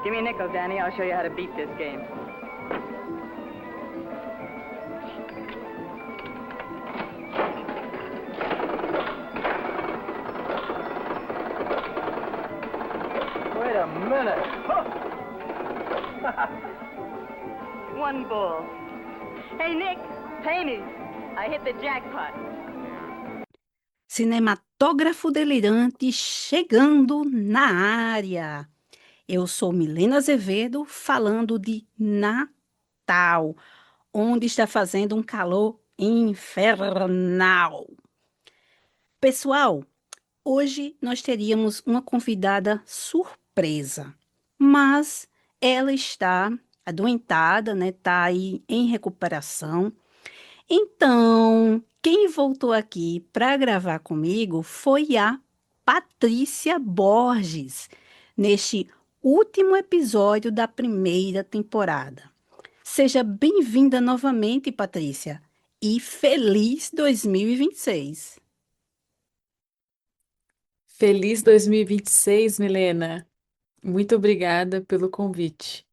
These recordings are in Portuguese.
Give me a nickel, Danny. I'll show you how to beat this game. Wait a minute. One bull. Hey, Nick, pay me. I hit the jackpot. Cinematógrafo Delirante chegando na área. Eu sou Milena Azevedo, falando de Natal, onde está fazendo um calor infernal. Pessoal, hoje nós teríamos uma convidada surpresa, mas ela está adoentada, né? Está aí em recuperação. Então, quem voltou aqui para gravar comigo foi a Patrícia Borges, neste último episódio da primeira temporada. Seja bem-vinda novamente, Patrícia, e feliz 2026. Feliz 2026, Milena. Muito obrigada pelo convite.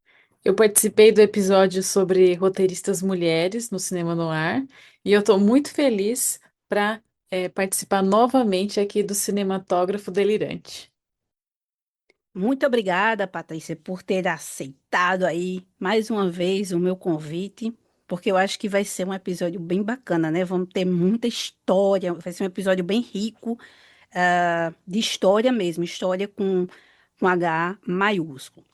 Eu participei do episódio sobre roteiristas mulheres no Cinema Noir e eu estou muito feliz para participar novamente aqui do Cinematógrafo Delirante. Muito obrigada, Patrícia, por ter aceitado aí mais uma vez o meu convite, porque eu acho que vai ser um episódio bem bacana, né? Vamos ter muita história, vai ser um episódio bem rico, de história mesmo, história com H maiúsculo.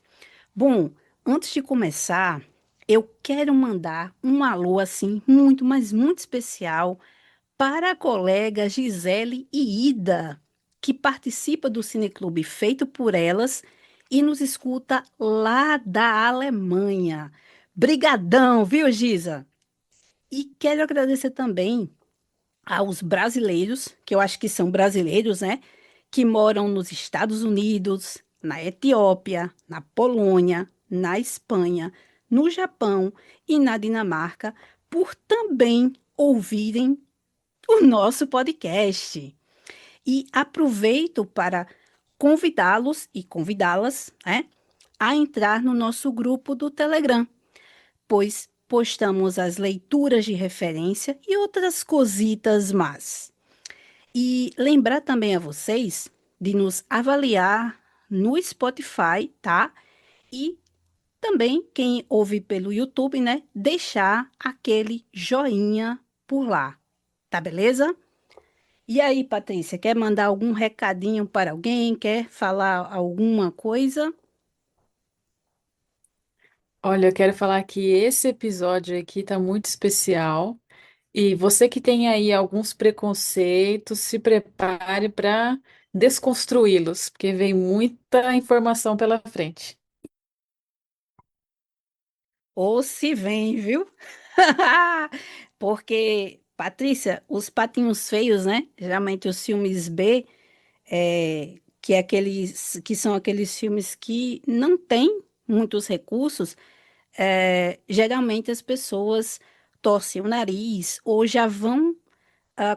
Bom, antes de começar, eu quero mandar um alô assim, muito, mas muito especial para a colega Gisele e Ida, que participa do Cineclube feito por elas e nos escuta lá da Alemanha. Brigadão, viu, Gisa? E quero agradecer também aos brasileiros, que eu acho que são brasileiros, né? Que moram nos Estados Unidos, na Etiópia, na Polônia, na Espanha, no Japão e na Dinamarca, por também ouvirem o nosso podcast. E aproveito para convidá-los e convidá-las, né, a entrar no nosso grupo do Telegram, pois postamos as leituras de referência e outras cositas más. E lembrar também a vocês de nos avaliar no Spotify, tá? E também quem ouve pelo YouTube, né, deixar aquele joinha por lá. Tá beleza? E aí, Patrícia, quer mandar algum recadinho para alguém? Quer falar alguma coisa? Olha, eu quero falar que esse episódio aqui está muito especial e você que tem aí alguns preconceitos, se prepare para desconstruí-los, porque vem muita informação pela frente. Ou se vem, viu? Porque, Patrícia, os patinhos feios, né? Geralmente os filmes B, que, que são aqueles filmes que não têm muitos recursos, geralmente as pessoas torcem o nariz ou já vão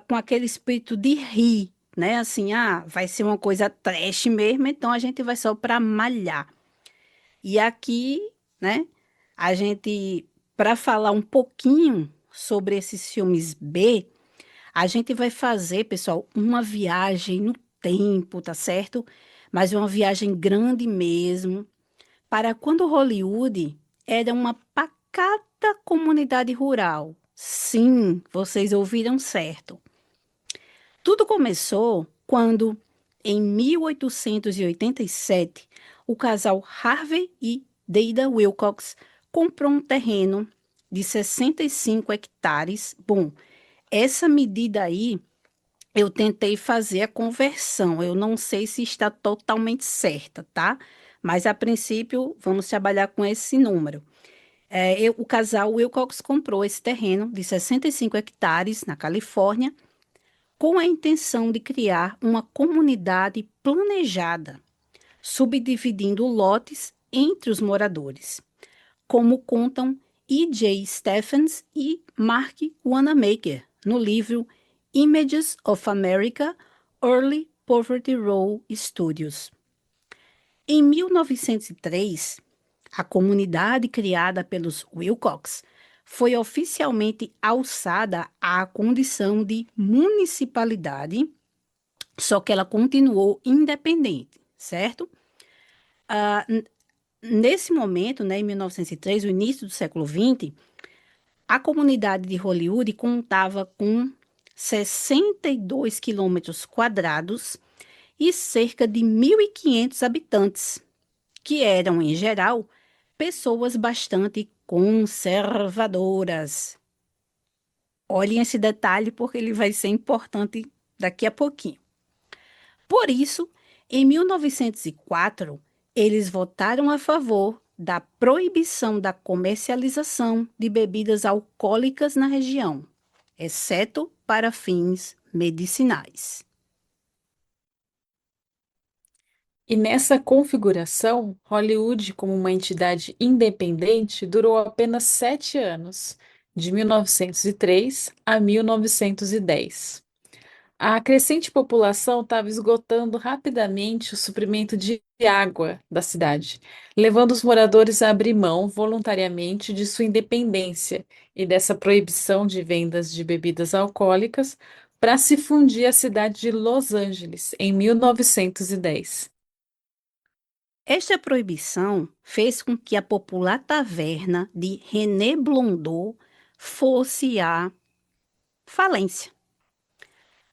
com aquele espírito de rir, né? Assim, vai ser uma coisa trash mesmo, então a gente vai só para malhar. E aqui, né, a gente, para falar um pouquinho sobre esses filmes B, a gente vai fazer, pessoal, uma viagem no tempo, tá certo? Mas uma viagem grande mesmo, para quando Hollywood era uma pacata comunidade rural. Sim, vocês ouviram certo. Tudo começou quando, em 1887, o casal Harvey e Dada Wilcox comprou um terreno de 65 hectares. Bom, essa medida aí eu tentei fazer a conversão. Eu não sei se está totalmente certa, tá? Mas a princípio vamos trabalhar com esse número. O casal Wilcox comprou esse terreno de 65 hectares na Califórnia com a intenção de criar uma comunidade planejada, subdividindo lotes entre os moradores, como contam E.J. Stephens e Mark Wanamaker no livro Images of America, Early Poverty Row Studios. Em 1903, A comunidade criada pelos Wilcox foi oficialmente alçada à condição de municipalidade, só que ela continuou independente, certo? Ah, nesse momento, né, em 1903, o início do século XX, a comunidade de Hollywood contava com 62 quilômetros quadrados e cerca de 1.500 habitantes, que eram, em geral, pessoas bastante conservadoras. Olhem esse detalhe porque ele vai ser importante daqui a pouquinho. Por isso, em 1904, eles votaram a favor da proibição da comercialização de bebidas alcoólicas na região, exceto para fins medicinais. E nessa configuração, Hollywood, como uma entidade independente, durou apenas 7 anos, de 1903 a 1910. A crescente população estava esgotando rapidamente o suprimento de água da cidade, levando os moradores a abrir mão voluntariamente de sua independência e dessa proibição de vendas de bebidas alcoólicas para se fundir à cidade de Los Angeles em 1910. Esta proibição fez com que a popular taverna de René Blondeau fosse à falência.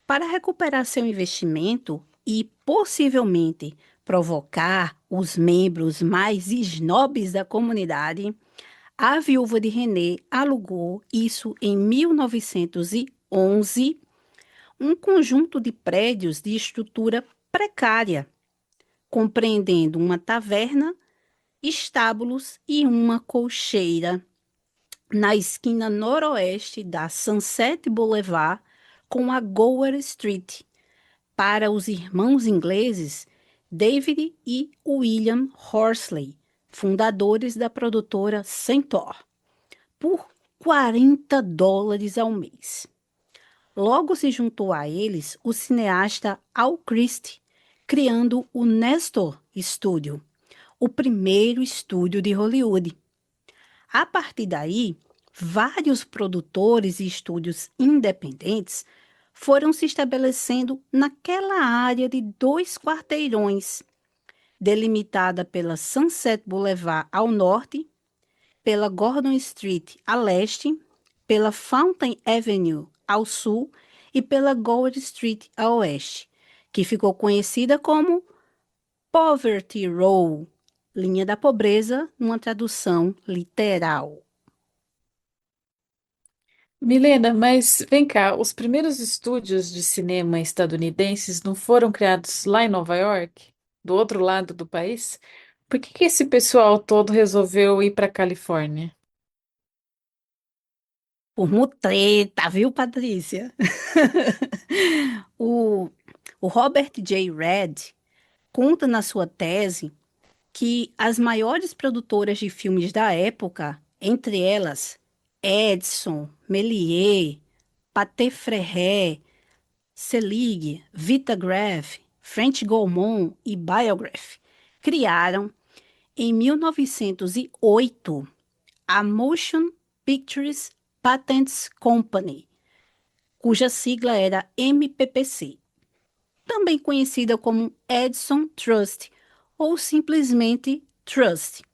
Para recuperar seu investimento e possivelmente provocar os membros mais snobs da comunidade, a viúva de René alugou, isso em 1911, um conjunto de prédios de estrutura precária, compreendendo uma taverna, estábulos e uma colcheira na esquina noroeste da Sunset Boulevard com a Gower Street, para os irmãos ingleses David e William Horsley, fundadores da produtora Centaur, por $40 ao mês. Logo se juntou a eles o cineasta Al Christie, criando o Nestor Studio, o primeiro estúdio de Hollywood. A partir daí, vários produtores e estúdios independentes foram se estabelecendo naquela área de 2 quarteirões, delimitada pela Sunset Boulevard ao norte, pela Gordon Street a leste, pela Fountain Avenue ao sul e pela Gower Street a oeste, que ficou conhecida como Poverty Row, linha da pobreza, numa tradução literal. Milena, mas vem cá, os primeiros estúdios de cinema estadunidenses não foram criados lá em Nova York, do outro lado do país? Por que que esse pessoal todo resolveu ir para Califórnia? Por mutreta, viu, Patrícia? o, o Robert J. Redd conta na sua tese que as maiores produtoras de filmes da época, entre elas Edison, Méliès, Pathé Frères, Selig, Vitagraph, French Gaumont e Biograph, criaram, em 1908, a Motion Pictures Patents Company, cuja sigla era MPPC, também conhecida como Edison Trust ou simplesmente Trust,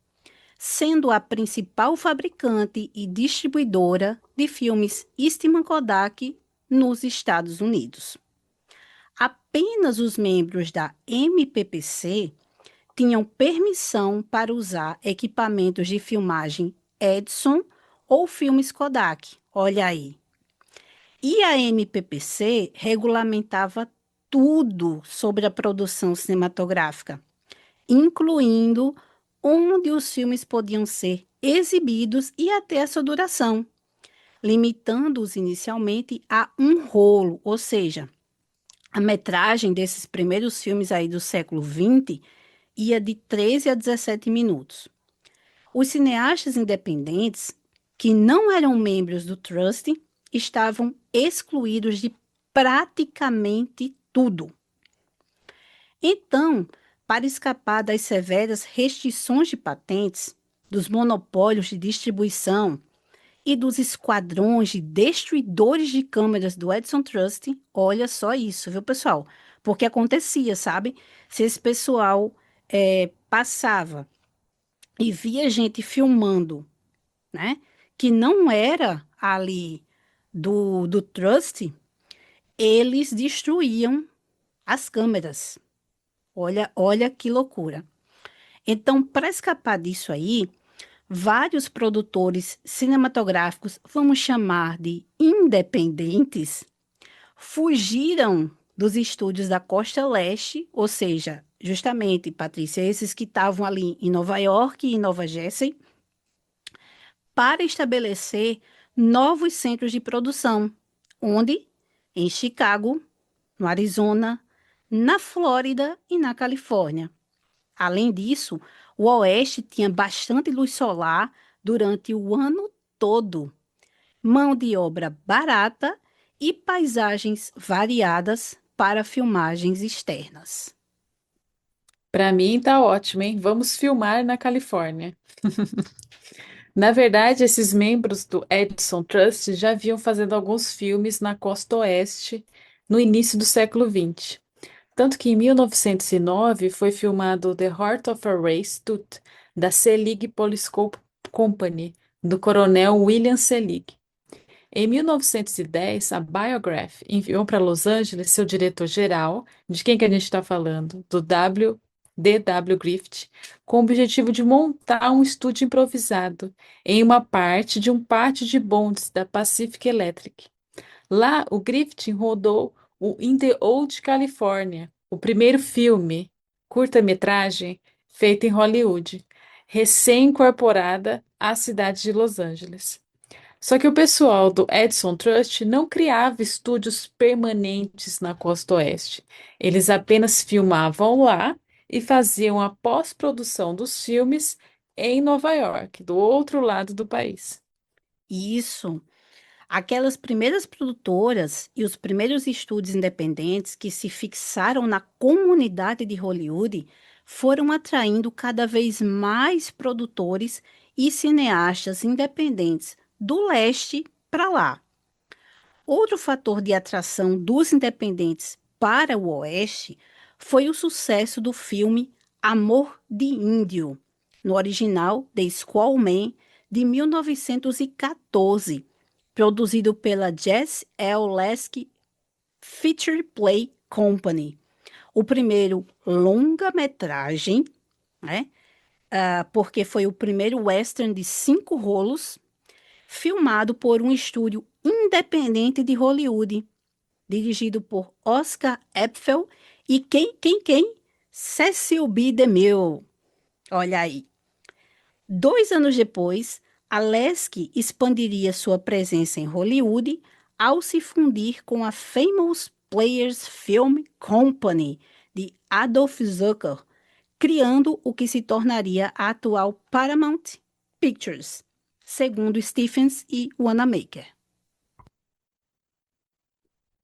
sendo a principal fabricante e distribuidora de filmes Eastman Kodak nos Estados Unidos. Apenas os membros da MPPC tinham permissão para usar equipamentos de filmagem Edison ou filmes Kodak. Olha aí. E a MPPC regulamentava tudo sobre a produção cinematográfica, incluindo onde os filmes podiam ser exibidos e até a sua duração, limitando-os inicialmente a um rolo, ou seja, a metragem desses primeiros filmes aí do século XX ia de 13 a 17 minutos. Os cineastas independentes, que não eram membros do Trust, estavam excluídos de praticamente tudo. Então, para escapar das severas restrições de patentes, dos monopólios de distribuição e dos esquadrões de destruidores de câmeras do Edison Trust, olha só isso, viu, pessoal? Porque acontecia, sabe? Se esse pessoal passava e via gente filmando, né? Que não era ali do Trust, eles destruíam as câmeras. Olha, olha que loucura. Então, para escapar disso aí, vários produtores cinematográficos, vamos chamar de independentes, fugiram dos estúdios da Costa Leste, ou seja, justamente, Patrícia, esses que estavam ali em Nova York e em Nova Jersey, para estabelecer novos centros de produção, onde? Em Chicago, no Arizona, na Flórida e na Califórnia. Além disso, o Oeste tinha bastante luz solar durante o ano todo, mão de obra barata e paisagens variadas para filmagens externas. Para mim tá ótimo, hein? Vamos filmar na Califórnia. Na verdade, esses membros do Edison Trust já vinham fazendo alguns filmes na costa oeste no início do século XX. Tanto que em 1909 foi filmado The Heart of a Race Tooth, da Selig Police Company, do coronel William Selig. Em 1910, a Biograph enviou para Los Angeles seu diretor-geral, de quem que a gente está falando? Do D.W. Griffith, com o objetivo de montar um estúdio improvisado em uma parte de um pátio de bondes da Pacific Electric. Lá, o Griffith rodou o In the Old California, o primeiro filme, curta-metragem, feito em Hollywood, recém-incorporada à cidade de Los Angeles. Só que o pessoal do Edison Trust não criava estúdios permanentes na costa oeste. Eles apenas filmavam lá e faziam a pós-produção dos filmes em Nova York, do outro lado do país. Isso, aquelas primeiras produtoras e os primeiros estúdios independentes que se fixaram na comunidade de Hollywood foram atraindo cada vez mais produtores e cineastas independentes do leste para lá. Outro fator de atração dos independentes para o Oeste foi o sucesso do filme Amor de Índio, no original The Squallman, de 1914, produzido pela Jesse L. Lasky Feature Play Company. O primeiro longa-metragem, né? Porque foi o primeiro western de 5 rolos, filmado por um estúdio independente de Hollywood, dirigido por Oscar Apfel e quem? Cecil B. DeMille. Olha aí. 2 anos depois, a Lasky expandiria sua presença em Hollywood ao se fundir com a Famous Players Film Company de Adolph Zucker, criando o que se tornaria a atual Paramount Pictures, segundo Stephens e Wanamaker.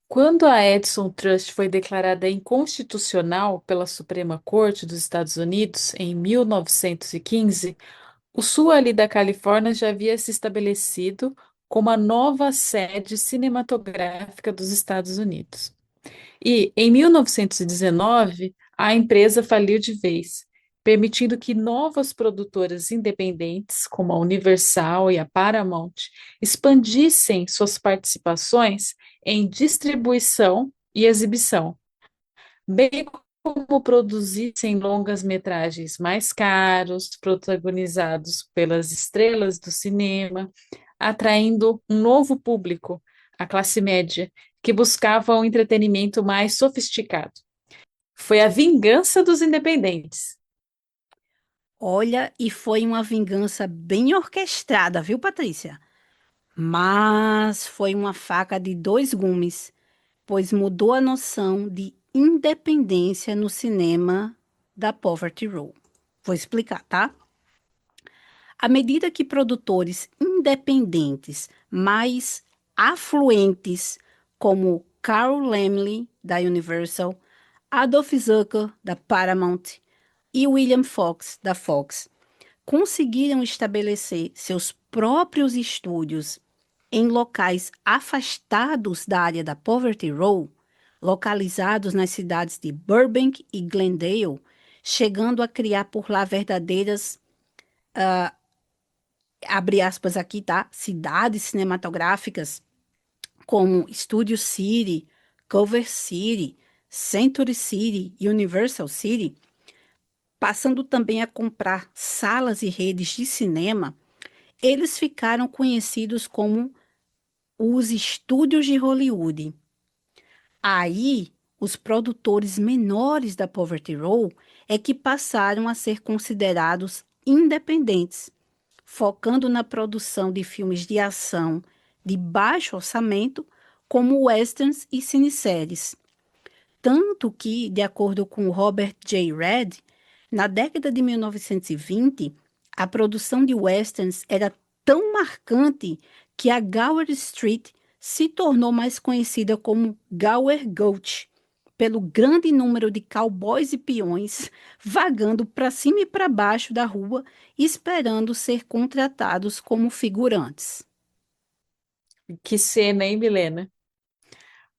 Quando a Edison Trust foi declarada inconstitucional pela Suprema Corte dos Estados Unidos em 1915, o sul ali da Califórnia já havia se estabelecido como a nova sede cinematográfica dos Estados Unidos. E, em 1919, a empresa faliu de vez, permitindo que novas produtoras independentes, como a Universal e a Paramount, expandissem suas participações em distribuição e exibição, bem como produzissem longas-metragens mais caros, protagonizados pelas estrelas do cinema, atraindo um novo público, a classe média, que buscava um entretenimento mais sofisticado. Foi a vingança dos independentes. Olha, e foi uma vingança bem orquestrada, viu, Patrícia? Mas foi uma faca de 2 gumes, pois mudou a noção de independência no cinema da Poverty Row. Vou explicar, tá? À medida que produtores independentes mais afluentes, como Carl Laemmle, da Universal, Adolph Zucker, da Paramount, e William Fox, da Fox, conseguiram estabelecer seus próprios estúdios em locais afastados da área da Poverty Row, localizados nas cidades de Burbank e Glendale, chegando a criar por lá verdadeiras, abre aspas aqui, tá? Cidades cinematográficas como Studio City, Culver City, Century City, Universal City, passando também a comprar salas e redes de cinema, eles ficaram conhecidos como os estúdios de Hollywood. Aí, os produtores menores da Poverty Row é que passaram a ser considerados independentes, focando na produção de filmes de ação de baixo orçamento, como westerns e cineséries. Tanto que, de acordo com Robert J. Redd, na década de 1920, a produção de westerns era tão marcante que a Gower Street se tornou mais conhecida como Gower Gulch, pelo grande número de cowboys e peões vagando para cima e para baixo da rua, esperando ser contratados como figurantes. Que cena, hein, Milena?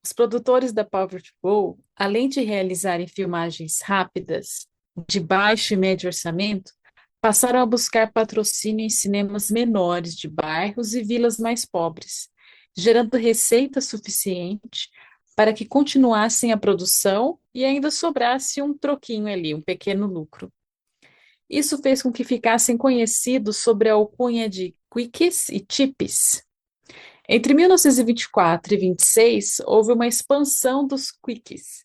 Os produtores da Poverty Row, além de realizarem filmagens rápidas, de baixo e médio orçamento, passaram a buscar patrocínio em cinemas menores de bairros e vilas mais pobres, gerando receita suficiente para que continuassem a produção e ainda sobrasse um troquinho ali, um pequeno lucro. Isso fez com que ficassem conhecidos sob a alcunha de Quickies e Chippies. Entre 1924 e 26, houve uma expansão dos Quickies.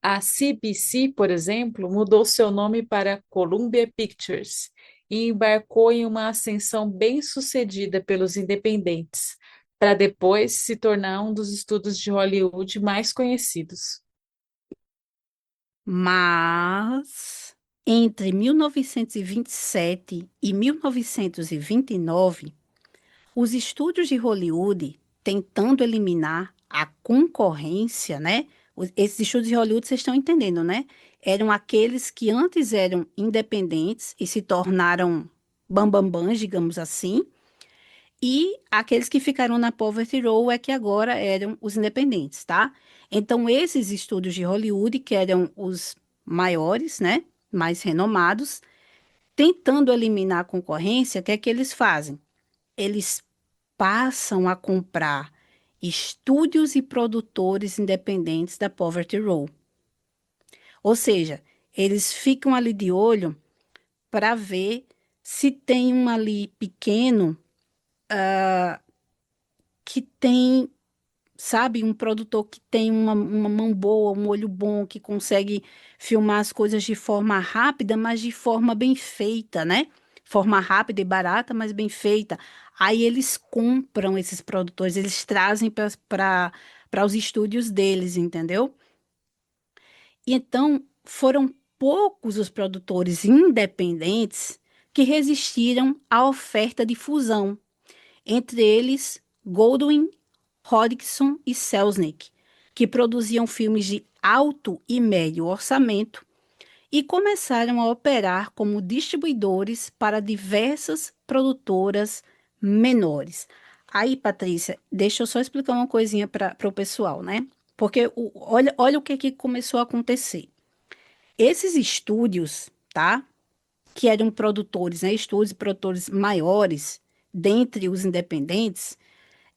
A CBC, por exemplo, mudou seu nome para Columbia Pictures e embarcou em uma ascensão bem-sucedida pelos independentes, para depois se tornar um dos estúdios de Hollywood mais conhecidos. Mas, entre 1927 e 1929, os estúdios de Hollywood, tentando eliminar a concorrência, né? Esses estúdios de Hollywood, vocês estão entendendo, né? Eram aqueles que antes eram independentes e se tornaram bambambãs, digamos assim, e aqueles que ficaram na Poverty Row é que agora eram os independentes, tá? Então, esses estúdios de Hollywood, que eram os maiores, né? Mais renomados, tentando eliminar a concorrência, o que é que eles fazem? Eles passam a comprar estúdios e produtores independentes da Poverty Row. Ou seja, eles ficam ali de olho para ver se tem um ali pequeno que tem, sabe, um produtor que tem uma mão boa, um olho bom, que consegue filmar as coisas de forma rápida, mas de forma bem feita, né? Forma rápida e barata, mas bem feita. Aí eles compram esses produtores, eles trazem para os estúdios deles, entendeu? E então foram poucos os produtores independentes que resistiram à oferta de fusão, entre eles Goldwyn, Hodgson e Selznick, que produziam filmes de alto e médio orçamento e começaram a operar como distribuidores para diversas produtoras menores. Aí, Patrícia, deixa eu só explicar uma coisinha para o pessoal, né? Porque olha o que começou a acontecer. Esses estúdios, tá? Que eram produtores, né? Estúdios e produtores maiores, dentre os independentes,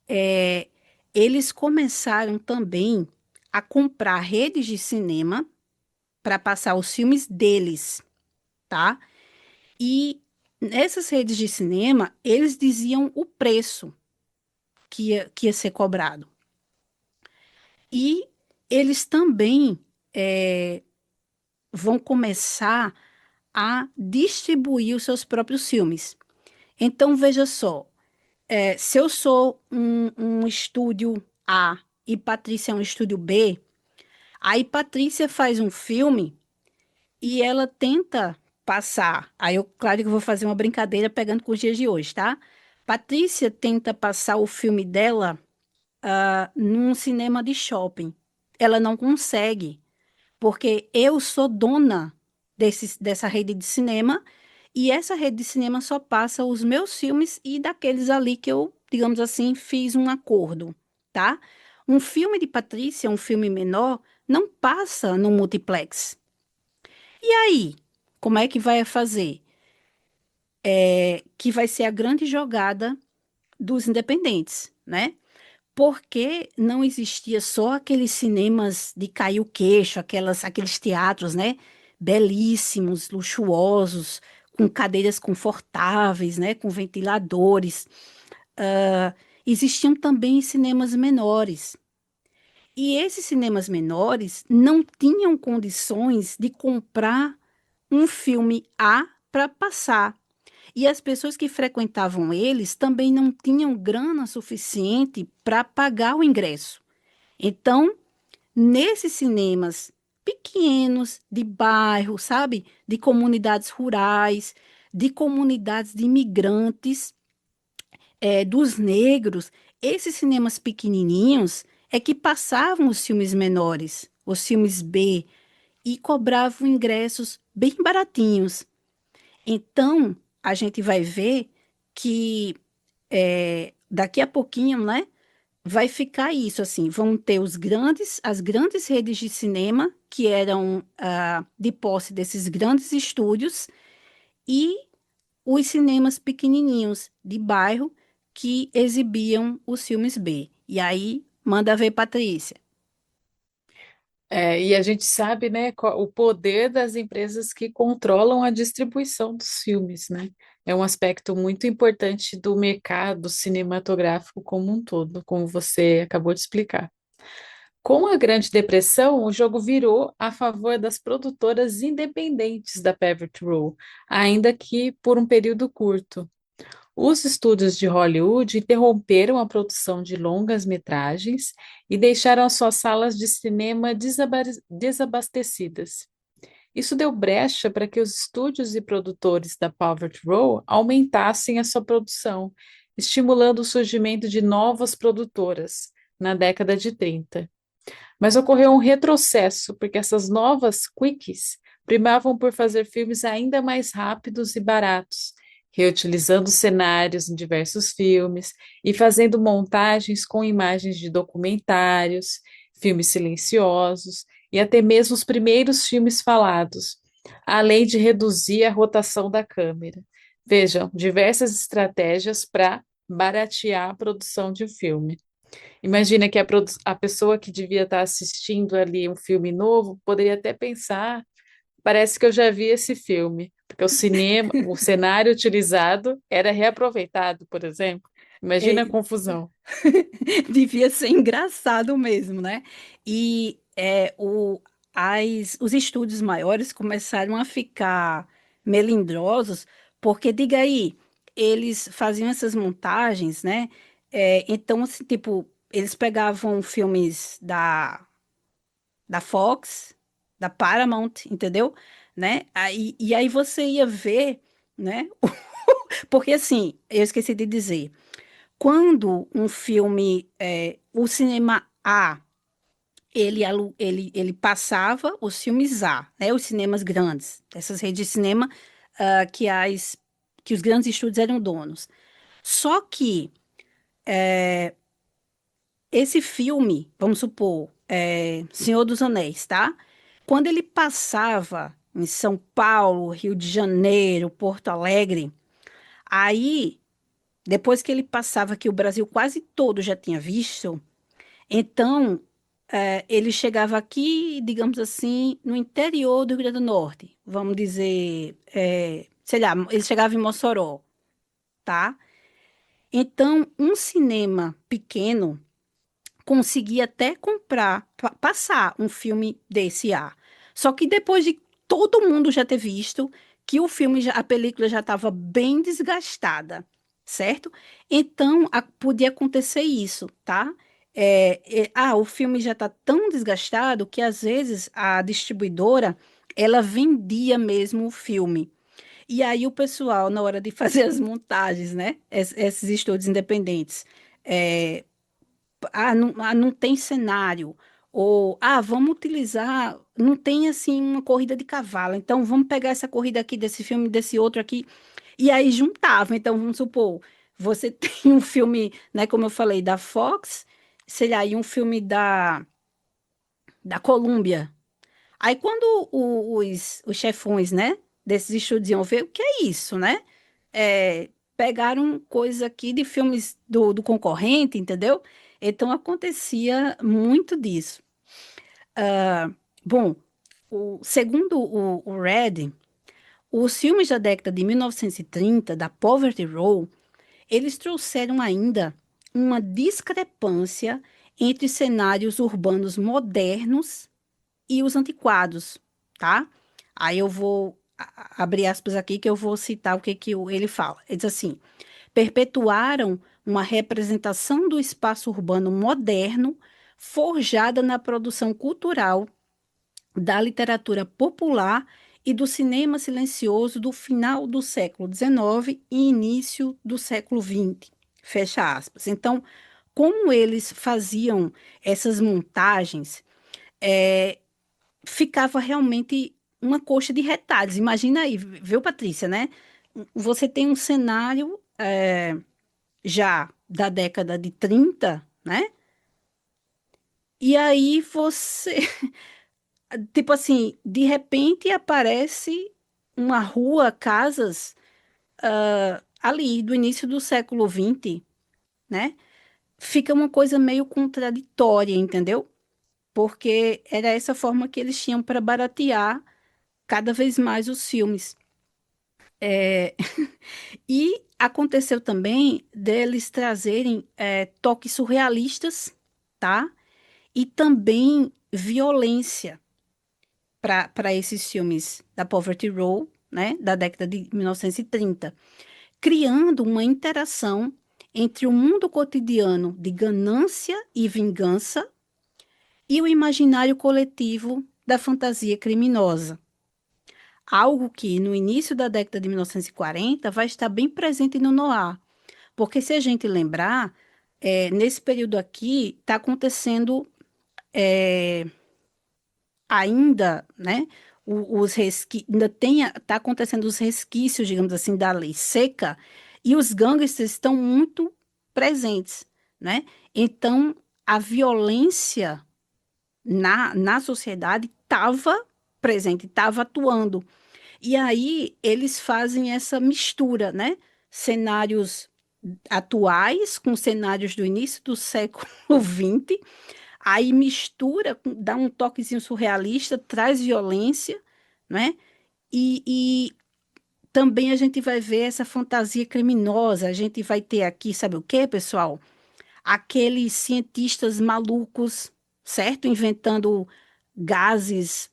é, eles começaram também a comprar redes de cinema para passar os filmes deles, tá? E nessas redes de cinema, eles diziam o preço que ia ser cobrado. E eles também vão começar a distribuir os seus próprios filmes. Então, veja só, se eu sou um estúdio A e Patrícia é um estúdio B, aí Patrícia faz um filme e ela tenta passar. Aí eu, claro que eu vou fazer uma brincadeira pegando com os dias de hoje, tá? Patrícia tenta passar o filme dela num cinema de shopping. Ela não consegue, porque eu sou dona dessa rede de cinema E essa rede de cinema só passa os meus filmes e daqueles ali que eu, digamos assim, fiz um acordo, tá? Um filme de Patrícia, um filme menor, não passa no multiplex. E aí, como é que vai fazer? Que vai ser a grande jogada dos independentes, né? Porque não existia só aqueles cinemas de cair o queixo, aqueles teatros, né? Belíssimos, luxuosos, com cadeiras confortáveis, né? Com ventiladores. Ah, existiam também cinemas menores. E esses cinemas menores não tinham condições de comprar um filme A para passar. E as pessoas que frequentavam eles também não tinham grana suficiente para pagar o ingresso. Então, nesses cinemas pequenos, de bairro, sabe? De comunidades rurais, de comunidades de imigrantes, dos negros, esses cinemas pequenininhos é que passavam os filmes menores, os filmes B, e cobravam ingressos bem baratinhos. Então, a gente vai ver que daqui a pouquinho, né, vai ficar isso assim, vão ter as grandes redes de cinema que eram de posse desses grandes estúdios e os cinemas pequenininhos de bairro que exibiam os filmes B. E aí, manda ver, Patrícia. E a gente sabe, né, o poder das empresas que controlam a distribuição dos filmes, né? É um aspecto muito importante do mercado cinematográfico como um todo, como você acabou de explicar. Com a Grande Depressão, o jogo virou a favor das produtoras independentes da Pivot Row, ainda que por um período curto. Os estúdios de Hollywood interromperam a produção de longas-metragens e deixaram as suas salas de cinema desabastecidas. Isso deu brecha para que os estúdios e produtores da Pivot Row aumentassem a sua produção, estimulando o surgimento de novas produtoras na década de 30. Mas ocorreu um retrocesso, porque essas novas quickies primavam por fazer filmes ainda mais rápidos e baratos, reutilizando cenários em diversos filmes e fazendo montagens com imagens de documentários, filmes silenciosos e até mesmo os primeiros filmes falados, além de reduzir a rotação da câmera. Vejam, diversas estratégias para baratear a produção de um filme. Imagina que a pessoa que devia estar assistindo ali um filme novo poderia até pensar, parece que eu já vi esse filme, porque o cenário utilizado era reaproveitado, por exemplo. Imagina a É, confusão. devia ser engraçado mesmo, né? E os estúdios maiores começaram a ficar melindrosos, porque, diga aí, eles faziam essas montagens, né? Então, assim, tipo, eles pegavam filmes da Fox, da Paramount, entendeu? Né? E aí você ia ver, né? Porque, assim, eu esqueci de dizer. Quando um filme, o cinema A, ele passava os filmes A, né, os cinemas grandes, essas redes de cinema que os grandes estúdios eram donos. Só que esse filme, vamos supor, Senhor dos Anéis, tá? Quando ele passava em São Paulo, Rio de Janeiro, Porto Alegre, aí, depois que ele passava, que o Brasil quase todo já tinha visto. Então, ele chegava aqui, digamos assim, no interior do Rio Grande do Norte, vamos dizer, sei lá, ele chegava em Mossoró, tá? Então, um cinema pequeno conseguia até comprar, passar um filme desse A. Só que depois de todo mundo já ter visto que a película já estava bem desgastada, certo? Então, podia acontecer isso, tá? O filme já está tão desgastado que às vezes a distribuidora ela vendia mesmo o filme. E aí o pessoal, na hora de fazer as montagens, né? Esses estúdios independentes, é, não tem cenário, Ou, vamos utilizar, não tem assim uma corrida de cavalo, então vamos pegar essa corrida aqui desse filme, desse outro aqui, e aí juntava. Então, vamos supor, você tem um filme, né, como eu falei, da Fox, sei lá, e um filme da Columbia. Aí quando os chefões, né, desses estúdios iam ver, o que é isso, né? Pegaram coisas aqui de filmes do concorrente, entendeu? Então acontecia muito disso. Bom, segundo o Red, os filmes da década de 1930, da Poverty Row, eles trouxeram ainda uma discrepância entre cenários urbanos modernos e os antiquados, tá? Aí eu vou abrir aspas aqui que eu vou citar o que ele fala. Ele diz assim: perpetuaram uma representação do espaço urbano moderno forjada na produção cultural da literatura popular e do cinema silencioso do final do século XIX e início do século XX. Fecha aspas. Então, como eles faziam essas montagens, é, ficava realmente uma coxa de retalhos. Imagina aí, viu, Patrícia, né? Você tem um cenário já da década de 30, né? E aí você, tipo assim, de repente aparece uma rua, casas ali do início do século XX, né? Fica uma coisa meio contraditória, entendeu? Porque era essa forma que eles tinham para baratear cada vez mais os filmes. E aconteceu também deles trazerem toques surrealistas, tá? E também violência para esses filmes da Poverty Row, né? Da década de 1930, criando uma interação entre o mundo cotidiano de ganância e vingança e o imaginário coletivo da fantasia criminosa. Algo que, no início da década de 1940, vai estar bem presente no noir. Porque, se a gente lembrar, nesse período aqui, está acontecendo ainda, né? Ainda está acontecendo os resquícios, digamos assim, da lei seca, e os gangsters estão muito presentes, né? Então, a violência na sociedade estava presente, estava atuando. E aí eles fazem essa mistura, né? Cenários atuais com cenários do início do século XX, aí mistura, dá um toquezinho surrealista, traz violência, né? E também a gente vai ver essa fantasia criminosa. A gente vai ter aqui, sabe o quê, pessoal? Aqueles cientistas malucos, certo? Inventando gases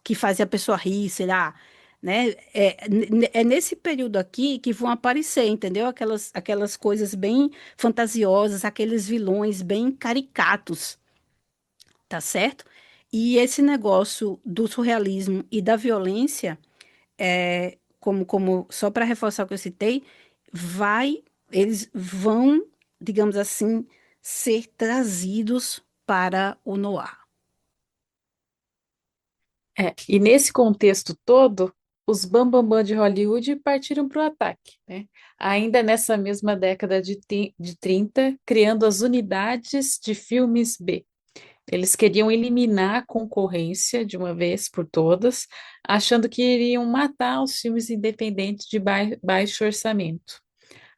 que fazem a pessoa rir, sei lá, né? É nesse período aqui que vão aparecer, entendeu? Aquelas coisas bem fantasiosas, aqueles vilões bem caricatos, tá certo? E esse negócio do surrealismo e da violência, como só para reforçar o que eu citei, eles vão, digamos assim, ser trazidos para o noir. E nesse contexto todo, os Bambambam de Hollywood partiram para o ataque, né? Ainda nessa mesma década de 30, criando as unidades de filmes B. Eles queriam eliminar a concorrência de uma vez por todas, achando que iriam matar os filmes independentes de baixo orçamento.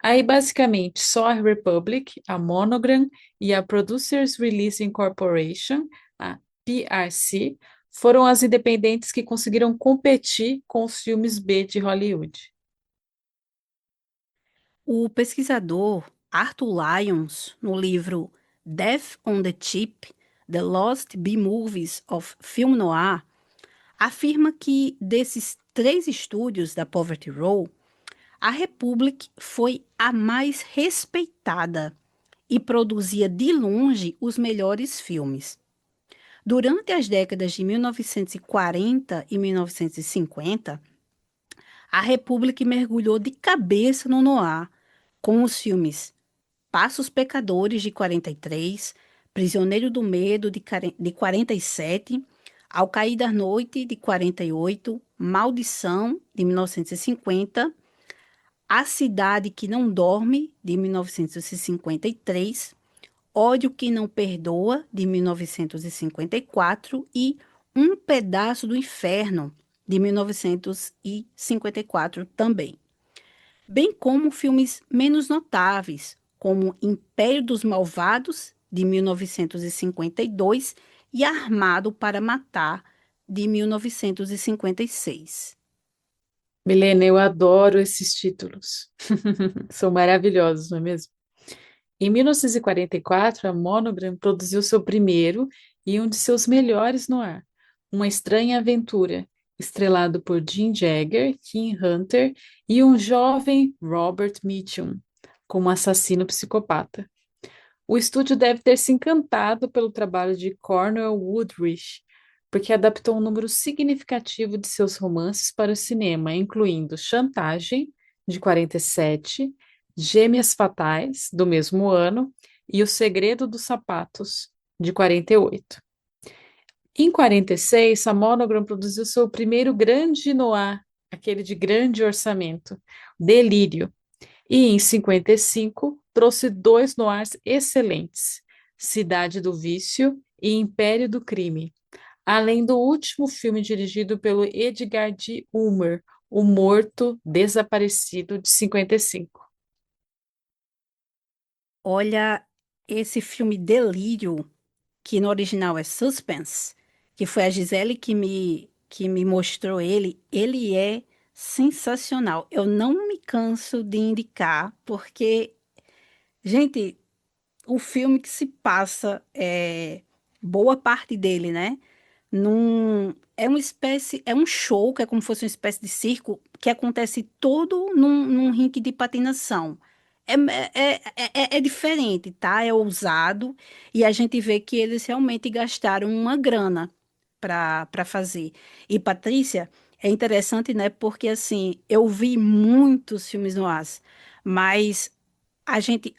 Aí, basicamente, só a Republic, a Monogram e a Producers Releasing Corporation, a PRC, foram as independentes que conseguiram competir com os filmes B de Hollywood. O pesquisador Arthur Lyons, no livro Death on the Chip: The Lost B-Movies of Film Noir, afirma que desses três estúdios da Poverty Row, a Republic foi a mais respeitada e produzia de longe os melhores filmes. Durante as décadas de 1940 e 1950, a Republic mergulhou de cabeça no noir com os filmes Passos Pecadores, de 43, Prisioneiro do Medo, de 47, Ao Cair da Noite, de 48, Maldição, de 1950, A Cidade que Não Dorme, de 1953, Ódio que Não Perdoa, de 1954 e Um Pedaço do Inferno, de 1954 também. Bem como filmes menos notáveis, como Império dos Malvados, de 1952, e Armado para Matar, de 1956. Milena, eu adoro esses títulos. São maravilhosos, não é mesmo? Em 1944, a Monogram produziu seu primeiro e um de seus melhores no ar, Uma Estranha Aventura, estrelado por Jim Jagger, Kim Hunter e um jovem Robert Mitchum, como assassino psicopata. O estúdio deve ter se encantado pelo trabalho de Cornell Woodrich, porque adaptou um número significativo de seus romances para o cinema, incluindo Chantagem, de 47, Gêmeas Fatais, do mesmo ano, e O Segredo dos Sapatos, de 48. Em 46, a Monogram produziu seu primeiro grande noir, aquele de grande orçamento, Delírio, e em 55 trouxe dois noirs excelentes, Cidade do Vício e Império do Crime, além do último filme dirigido pelo Edgar G. Ulmer, O Morto Desaparecido, de 55. Olha, esse filme Delírio, que no original é Suspense, que foi a Gisele que me mostrou ele é sensacional. Eu não me canso de indicar, porque, gente, o filme que se passa, boa parte dele, né? É um show, que é como se fosse uma espécie de circo, que acontece todo num ringue de patinação. É diferente, tá? É ousado, e a gente vê que eles realmente gastaram uma grana para fazer. E Patrícia, é interessante, né? Porque assim, eu vi muitos filmes no As, mas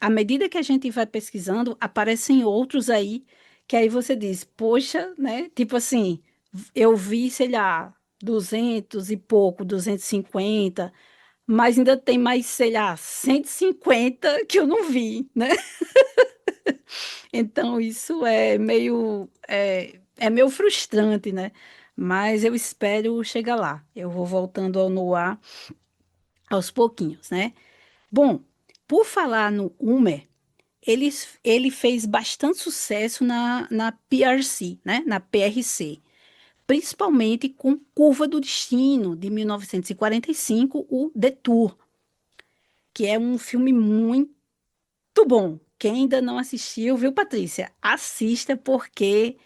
à medida que a gente vai pesquisando, aparecem outros aí que aí você diz, poxa, né? Tipo assim, eu vi, sei lá, 200 e pouco, 250, mas ainda tem mais, sei lá, 150 que eu não vi, né? Então isso é meio frustrante, né? Mas eu espero chegar lá. Eu vou voltando ao Noir aos pouquinhos, né? Bom, por falar no Humer, ele fez bastante sucesso na PRC, né? Na PRC, principalmente com Curva do Destino, de 1945, o Detour, que é um filme muito bom. Quem ainda não assistiu, viu, Patrícia? Assista, porque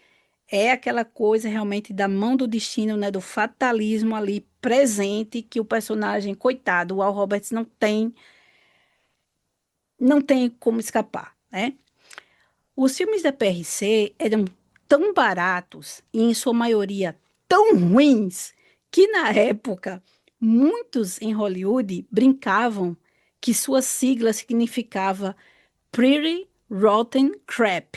é aquela coisa realmente da mão do destino, né? Do fatalismo ali presente, que o personagem, coitado, o Al Roberts, não tem como escapar, né? Os filmes da PRC eram tão baratos e, em sua maioria, tão ruins que, na época, muitos em Hollywood brincavam que sua sigla significava Pretty Rotten Crap,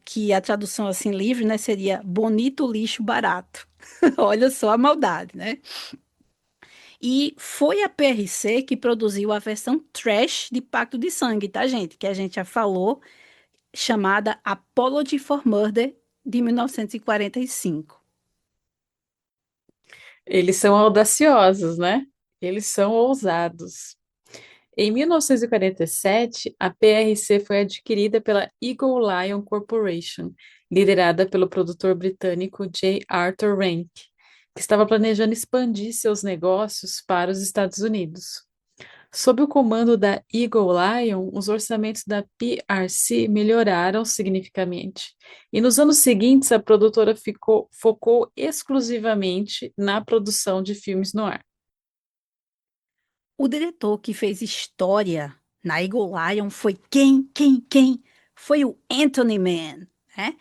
que a tradução assim livre, né, seria bonito lixo barato. Olha só a maldade, né? E foi a PRC que produziu a versão trash de Pacto de Sangue, tá, gente? Que a gente já falou, chamada Apology for Murder, de 1945. Eles são audaciosos, né? Eles são ousados. Em 1947, a PRC foi adquirida pela Eagle Lion Corporation, liderada pelo produtor britânico J. Arthur Rank, que estava planejando expandir seus negócios para os Estados Unidos. Sob o comando da Eagle Lion, os orçamentos da PRC melhoraram significativamente. E nos anos seguintes, a produtora focou exclusivamente na produção de filmes no ar. O diretor que fez história na Eagle Lion foi quem? Foi o Anthony Mann, né?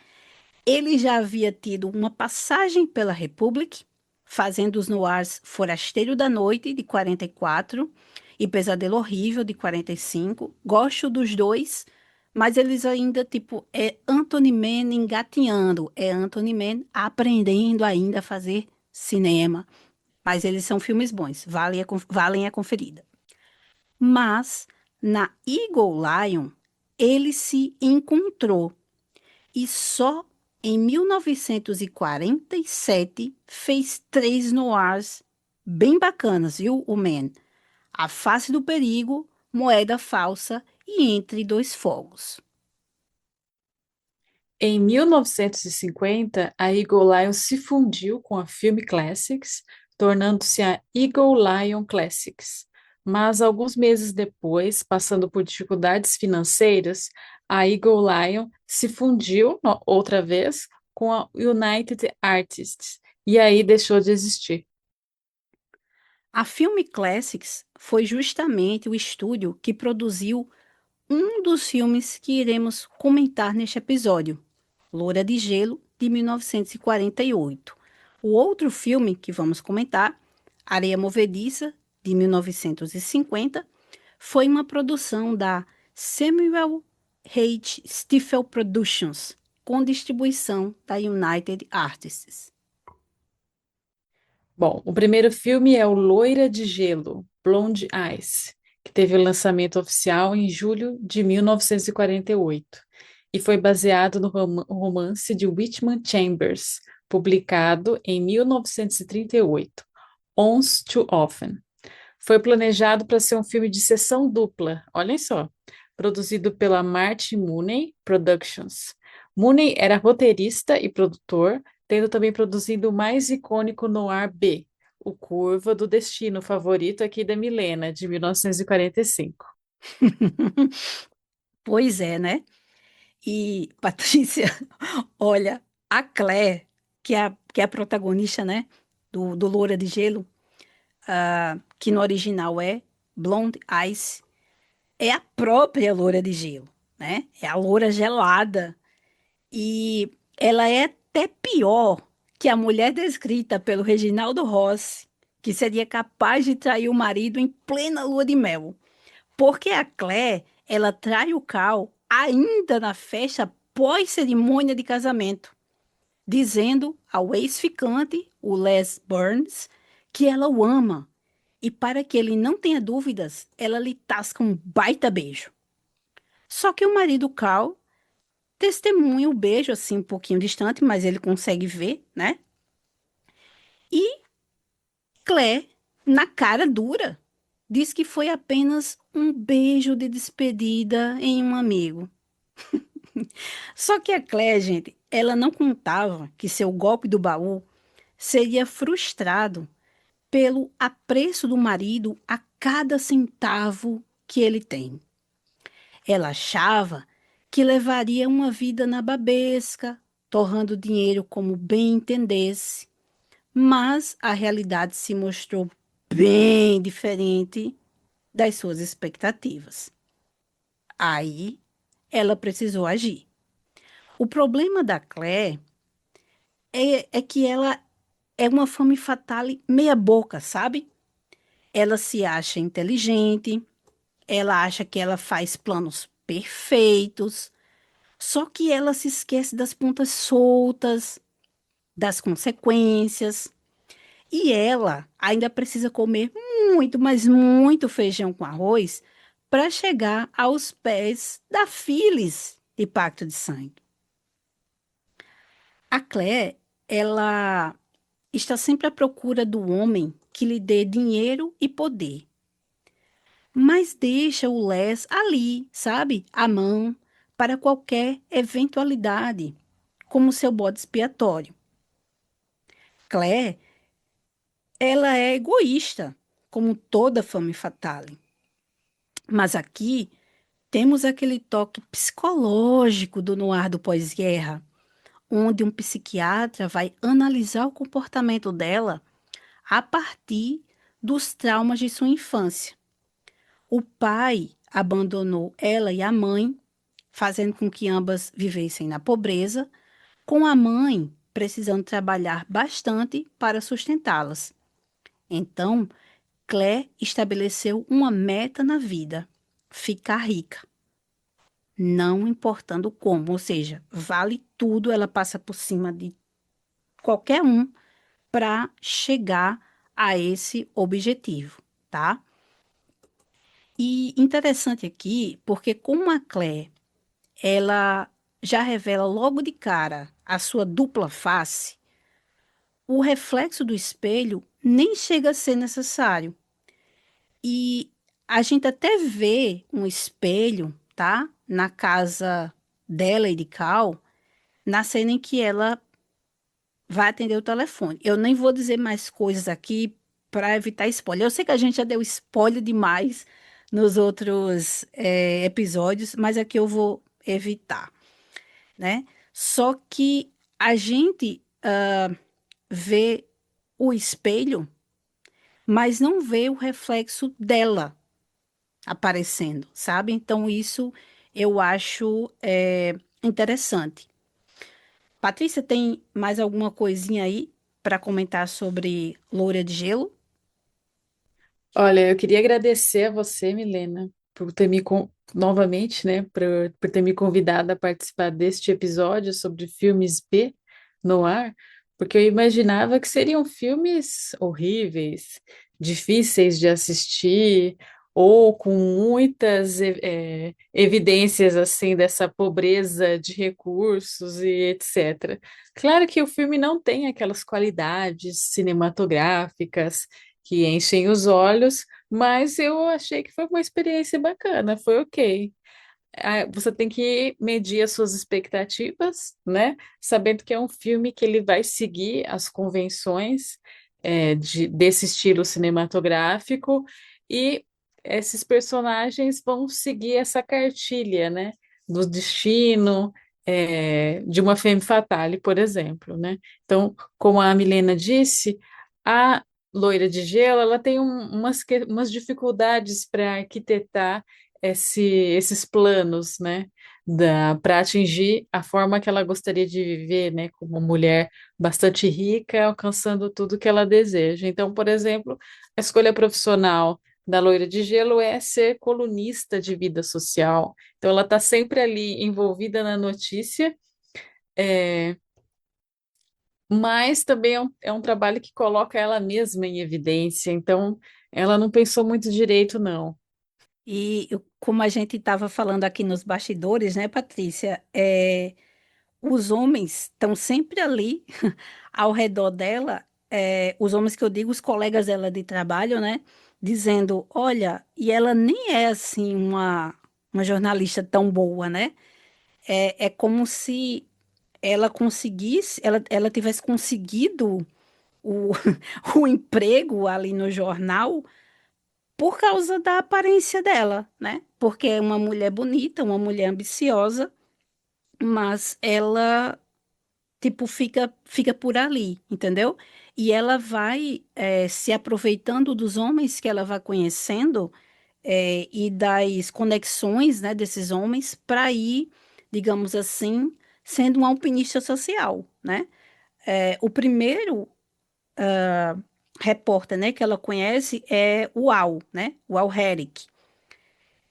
Ele já havia tido uma passagem pela Republic, fazendo os noirs Forasteiro da Noite, de 44, e Pesadelo Horrível, de 45. Gosto dos dois, Mas eles ainda, tipo, é Anthony Mann engatinhando, é Anthony Mann aprendendo ainda a fazer cinema. Mas eles são filmes bons, valem a conferida. Mas na Eagle Lion, ele se encontrou e só em 1947 fez três noirs bem bacanas, viu, o Man? A Face do Perigo, Moeda Falsa e Entre Dois Fogos. Em 1950, a Eagle Lion se fundiu com a Film Classics, tornando-se a Eagle Lion Classics. Mas alguns meses depois, passando por dificuldades financeiras, a Eagle Lion se fundiu outra vez com a United Artists e aí deixou de existir. A Film Classics foi justamente o estúdio que produziu um dos filmes que iremos comentar neste episódio, Loura de Gelo, de 1948. O outro filme que vamos comentar, Areia Movediça, de 1950, foi uma produção da Samuel H. Stifel Productions, com distribuição da United Artists. Bom, o primeiro filme é o Loira de Gelo, Blonde Ice, que teve o lançamento oficial em julho de 1948 e foi baseado no romance de Whitman Chambers, publicado em 1938, Once Too Often. Foi planejado para ser um filme de sessão dupla, olhem só, produzido pela Martin Mooney Productions. Mooney era roteirista e produtor, tendo também produzido o mais icônico noir B, O Curva do Destino, favorito aqui da Milena, de 1945. Pois é, né? E, Patrícia, olha, a Claire, que é a protagonista, né, do Loura de Gelo, que no original é Blonde Ice, é a própria Loura de Gelo, né? É a loura gelada. E ela é até pior que a mulher descrita pelo Reginaldo Rossi, que seria capaz de trair o marido em plena lua de mel. Porque a Claire, ela trai o Cal ainda na festa pós-cerimônia de casamento, dizendo ao ex-ficante, o Les Burns, que ela o ama. E para que ele não tenha dúvidas, ela lhe tasca um baita beijo. Só que o marido Cal testemunha o beijo assim um pouquinho distante, mas ele consegue ver, né? E Claire, na cara dura, diz que foi apenas um beijo de despedida em um amigo. Só que a Claire, gente, ela não contava que seu golpe do baú seria frustrado pelo apreço do marido a cada centavo que ele tem. Ela achava que levaria uma vida nababesca, torrando dinheiro como bem entendesse, mas a realidade se mostrou bem diferente das suas expectativas. Aí ela precisou agir. O problema da Claire é que ela é uma femme fatale meia boca, sabe? Ela se acha inteligente, ela acha que ela faz planos perfeitos, só que ela se esquece das pontas soltas, das consequências. E ela ainda precisa comer muito, mas muito feijão com arroz para chegar aos pés da Phyllis de Pacto de Sangue. A Claire, ela está sempre à procura do homem que lhe dê dinheiro e poder, mas deixa o Les ali, sabe, à mão, para qualquer eventualidade, como seu bode expiatório. Claire, ela é egoísta, como toda femme fatale. Mas aqui temos aquele toque psicológico do noir do pós-guerra, onde um psiquiatra vai analisar o comportamento dela a partir dos traumas de sua infância. O pai abandonou ela e a mãe, fazendo com que ambas vivessem na pobreza, com a mãe precisando trabalhar bastante para sustentá-las. Então, Claire estabeleceu uma meta na vida: ficar rica. não importando como, ou seja, vale tudo, ela passa por cima de qualquer um para chegar a esse objetivo, tá? E interessante aqui, porque como a Claire, ela já revela logo de cara a sua dupla face, o reflexo do espelho nem chega a ser necessário. E a gente até vê um espelho, tá? Na casa dela e de Cal, na cena em que ela vai atender o telefone. Eu nem vou dizer mais coisas aqui para evitar spoiler. Eu sei que a gente já deu spoiler demais nos outros episódios, mas aqui eu vou evitar, né? Só que a gente vê o espelho, mas não vê o reflexo dela aparecendo, sabe? Então isso eu acho interessante. Patrícia, tem mais alguma coisinha aí para comentar sobre Loura de Gelo? Olha, eu queria agradecer a você, Milena, por ter novamente, né, por ter me convidado a participar deste episódio sobre filmes B no ar, porque eu imaginava que seriam filmes horríveis, difíceis de assistir, ou com muitas evidências assim dessa pobreza de recursos e etc. Claro que o filme não tem aquelas qualidades cinematográficas que enchem os olhos, mas eu achei que foi uma experiência bacana, foi ok. Você tem que medir as suas expectativas, né? Sabendo que é um filme que ele vai seguir as convenções desse estilo cinematográfico e esses personagens vão seguir essa cartilha, né? Do destino, de uma femme fatale, por exemplo, né? Então, como a Milena disse, a Loira de Gelo, ela tem umas dificuldades para arquitetar esses planos, né, para atingir a forma que ela gostaria de viver, né, como uma mulher bastante rica, alcançando tudo que ela deseja. Então, por exemplo, a escolha profissional da Loira de Gelo é ser colunista de vida social. Então, ela está sempre ali envolvida na notícia, é, mas também é um trabalho que coloca ela mesma em evidência. Então, ela não pensou muito direito, não. Como a gente estava falando aqui nos bastidores, né, Patrícia? Os homens estão sempre ali ao redor dela, os homens que eu digo, os colegas dela de trabalho, né? Dizendo, olha, e ela nem é assim uma jornalista tão boa, né? É como se ela tivesse conseguido o, o emprego ali no jornal por causa da aparência dela, né? Porque é uma mulher bonita, uma mulher ambiciosa, mas ela, tipo, fica por ali, entendeu? E ela vai se aproveitando dos homens que ela vai conhecendo e das conexões, né, desses homens para ir, digamos assim, sendo uma alpinista social, né? O primeiro repórter, né, que ela conhece é o Al, né? O Al Herrick.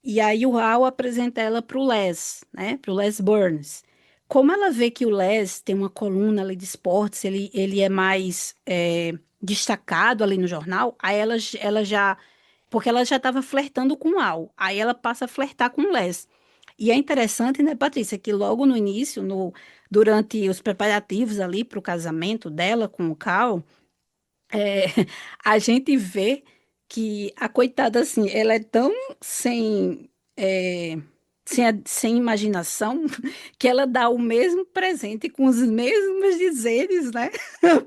E aí o Al apresenta ela para o Les, né? Para o Les Burns. Como ela vê que o Les tem uma coluna ali de esportes, ele é mais destacado ali no jornal, aí ela já. Porque ela já estava flertando com o Al. Aí ela passa a flertar com o Les. E é interessante, né, Patrícia, que logo no início, durante os preparativos ali para o casamento dela com o Cal, é, a gente vê que a coitada, assim, ela é tão sem imaginação que ela dá o mesmo presente com os mesmos dizeres, né,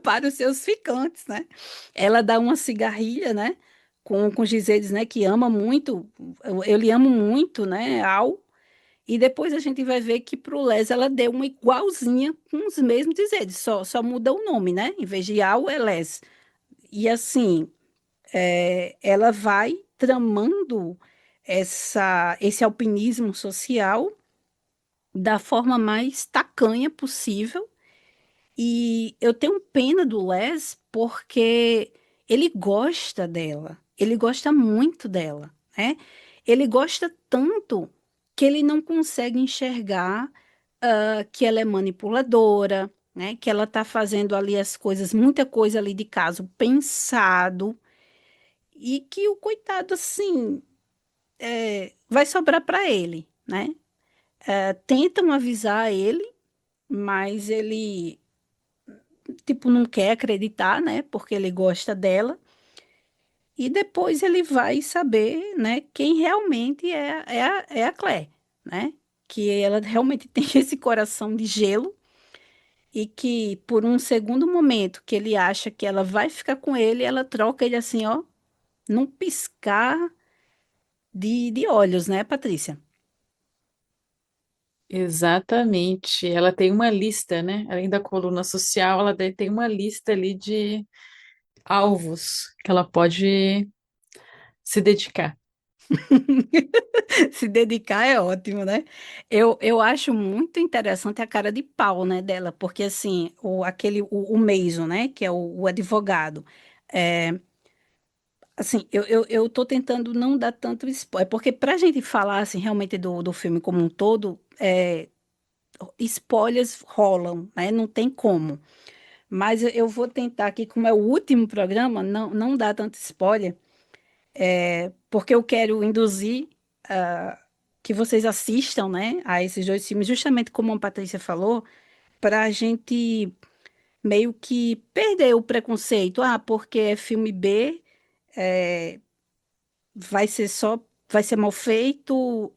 para os seus ficantes, né? Ela dá uma cigarrilha, né, com os dizeres, né, que ama muito, eu lhe amo muito, né, Al. E depois a gente vai ver que pro Les ela deu uma igualzinha com os mesmos dizeres, só muda o nome, né? Em vez de Al, é Les. E assim, ela vai tramando esse alpinismo social da forma mais tacanha possível. E eu tenho pena do Les porque ele gosta dela, ele gosta muito dela, né? Ele gosta tanto que ele não consegue enxergar que ela é manipuladora, né? Que ela tá fazendo ali as coisas, muita coisa ali de caso pensado, e que o coitado, assim, vai sobrar para ele, né? Tentam avisar ele, mas ele, tipo, não quer acreditar, né? Porque ele gosta dela. E depois ele vai saber, né, quem realmente é a Claire, né? Que ela realmente tem esse coração de gelo e que por um segundo momento que ele acha que ela vai ficar com ele, ela troca ele assim, ó, num piscar de olhos, né, Patrícia? Exatamente. Ela tem uma lista, né? Além da coluna social, tem uma lista ali de alvos que ela pode se dedicar. Se dedicar é ótimo, né? Eu acho muito interessante a cara de pau, né, dela, porque assim, o Mason, né, que é o advogado, é, assim, eu tô tentando não dar tanto spoiler, porque pra gente falar, assim, realmente do filme como um todo, spoilers rolam, né? Não tem como. Mas eu vou tentar aqui, como é o último programa, não dar tanto spoiler, porque eu quero induzir que vocês assistam, né, a esses dois filmes, justamente como a Patrícia falou, para a gente meio que perder o preconceito. Ah, porque é filme B, vai ser só, vai ser mal feito,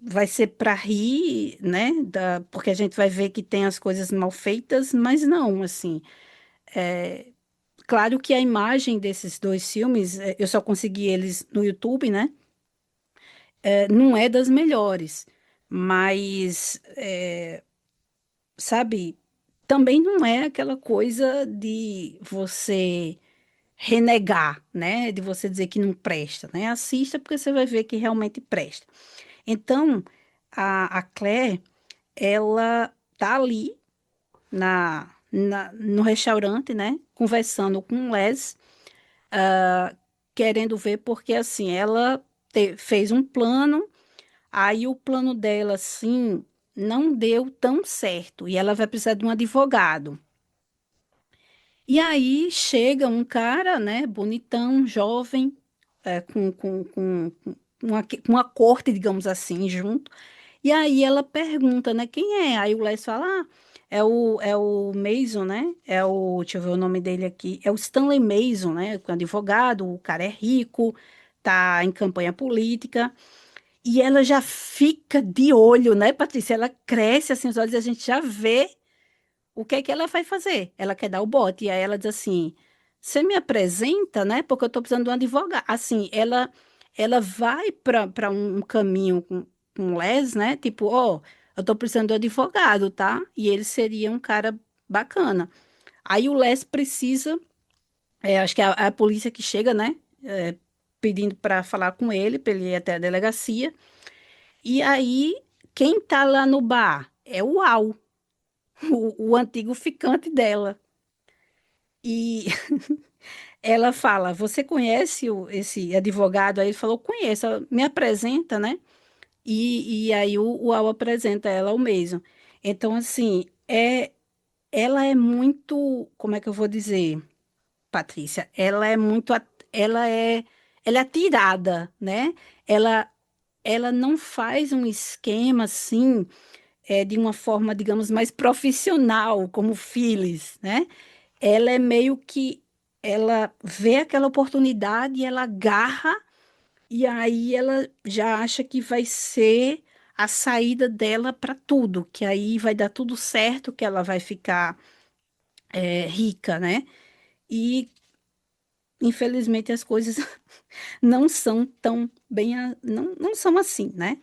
vai ser para rir, né? Porque a gente vai ver que tem as coisas mal feitas, mas não, assim. Claro que a imagem desses dois filmes, eu só consegui eles no YouTube, né? Não é das melhores, mas, sabe, também não é aquela coisa de você renegar, né? De você dizer que não presta, né? Assista porque você vai ver que realmente presta. Então, a Claire, ela tá ali no restaurante, né? Conversando com o Les, querendo ver, porque assim, ela fez um plano, aí o plano dela, assim, não deu tão certo, e ela vai precisar de um advogado. E aí chega um cara, né, bonitão, jovem, com com uma corte, digamos assim, junto. E aí ela pergunta, né, quem é? Aí o Les fala, é o Mason, né? Deixa eu ver o nome dele aqui, é o Stanley Mason, né? Que é um advogado, o cara é rico, tá em campanha política. E ela já fica de olho, né, Patrícia? Ela cresce assim os olhos e a gente já vê o que é que ela vai fazer? Ela quer dar o bote. E aí ela diz assim: você me apresenta, né? Porque eu estou precisando de um advogado. Assim, ela vai para um caminho com o Les, né? Tipo, ó, eu estou precisando de um advogado, tá? E ele seria um cara bacana. Aí o Les precisa, acho que é a polícia que chega, né? É, pedindo para falar com ele, para ele ir até a delegacia. E aí, quem tá lá no bar é o Al, o antigo ficante dela. E ela fala: Você conhece esse advogado? Aí ele falou: Conheço, me apresenta, né? E aí o Al apresenta ela ao mesmo. Então, assim, ela é muito, como é que eu vou dizer, Patrícia? Ela é atirada, né? Ela, ela não faz um esquema assim, de uma forma, digamos, mais profissional, como o Phyllis, né? Ela é meio que ela vê aquela oportunidade e ela agarra e aí ela já acha que vai ser a saída dela para tudo, que aí vai dar tudo certo, que ela vai ficar rica, né? E infelizmente as coisas não são tão bem, não são assim, né?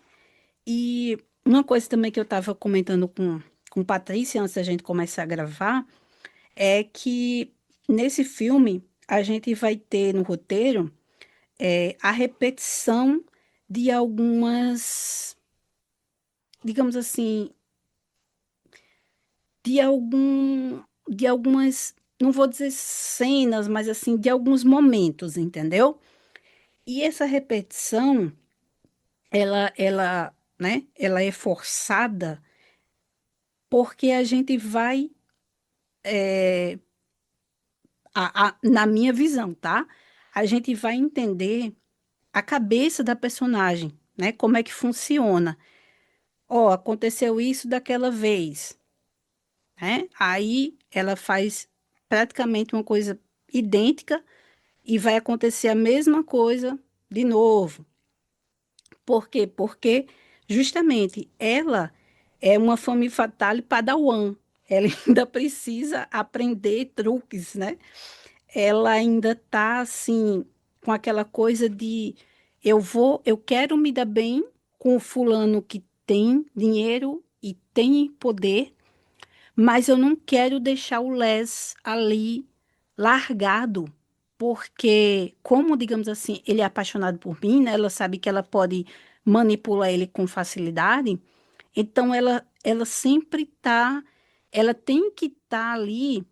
E uma coisa também que eu estava comentando com Patrícia antes da gente começar a gravar é que nesse filme a gente vai ter no roteiro a repetição de algumas, digamos assim, de algumas, não vou dizer cenas, mas assim, de alguns momentos, entendeu? E essa repetição ela é forçada porque a gente vai, na minha visão, tá? A gente vai entender a cabeça da personagem, né? Como é que funciona. Ó, aconteceu isso daquela vez, né? Aí ela faz praticamente uma coisa idêntica e vai acontecer a mesma coisa de novo. Por quê? Porque justamente ela é uma femme fatale padawan. Ela ainda precisa aprender truques, né? Ela ainda tá assim com aquela coisa de eu quero me dar bem com o fulano que tem dinheiro e tem poder, mas eu não quero deixar o Les ali largado, porque, como, digamos assim, ele é apaixonado por mim, né? Ela sabe que ela pode manipular ele com facilidade, então ela sempre tá, ela tem que estar ali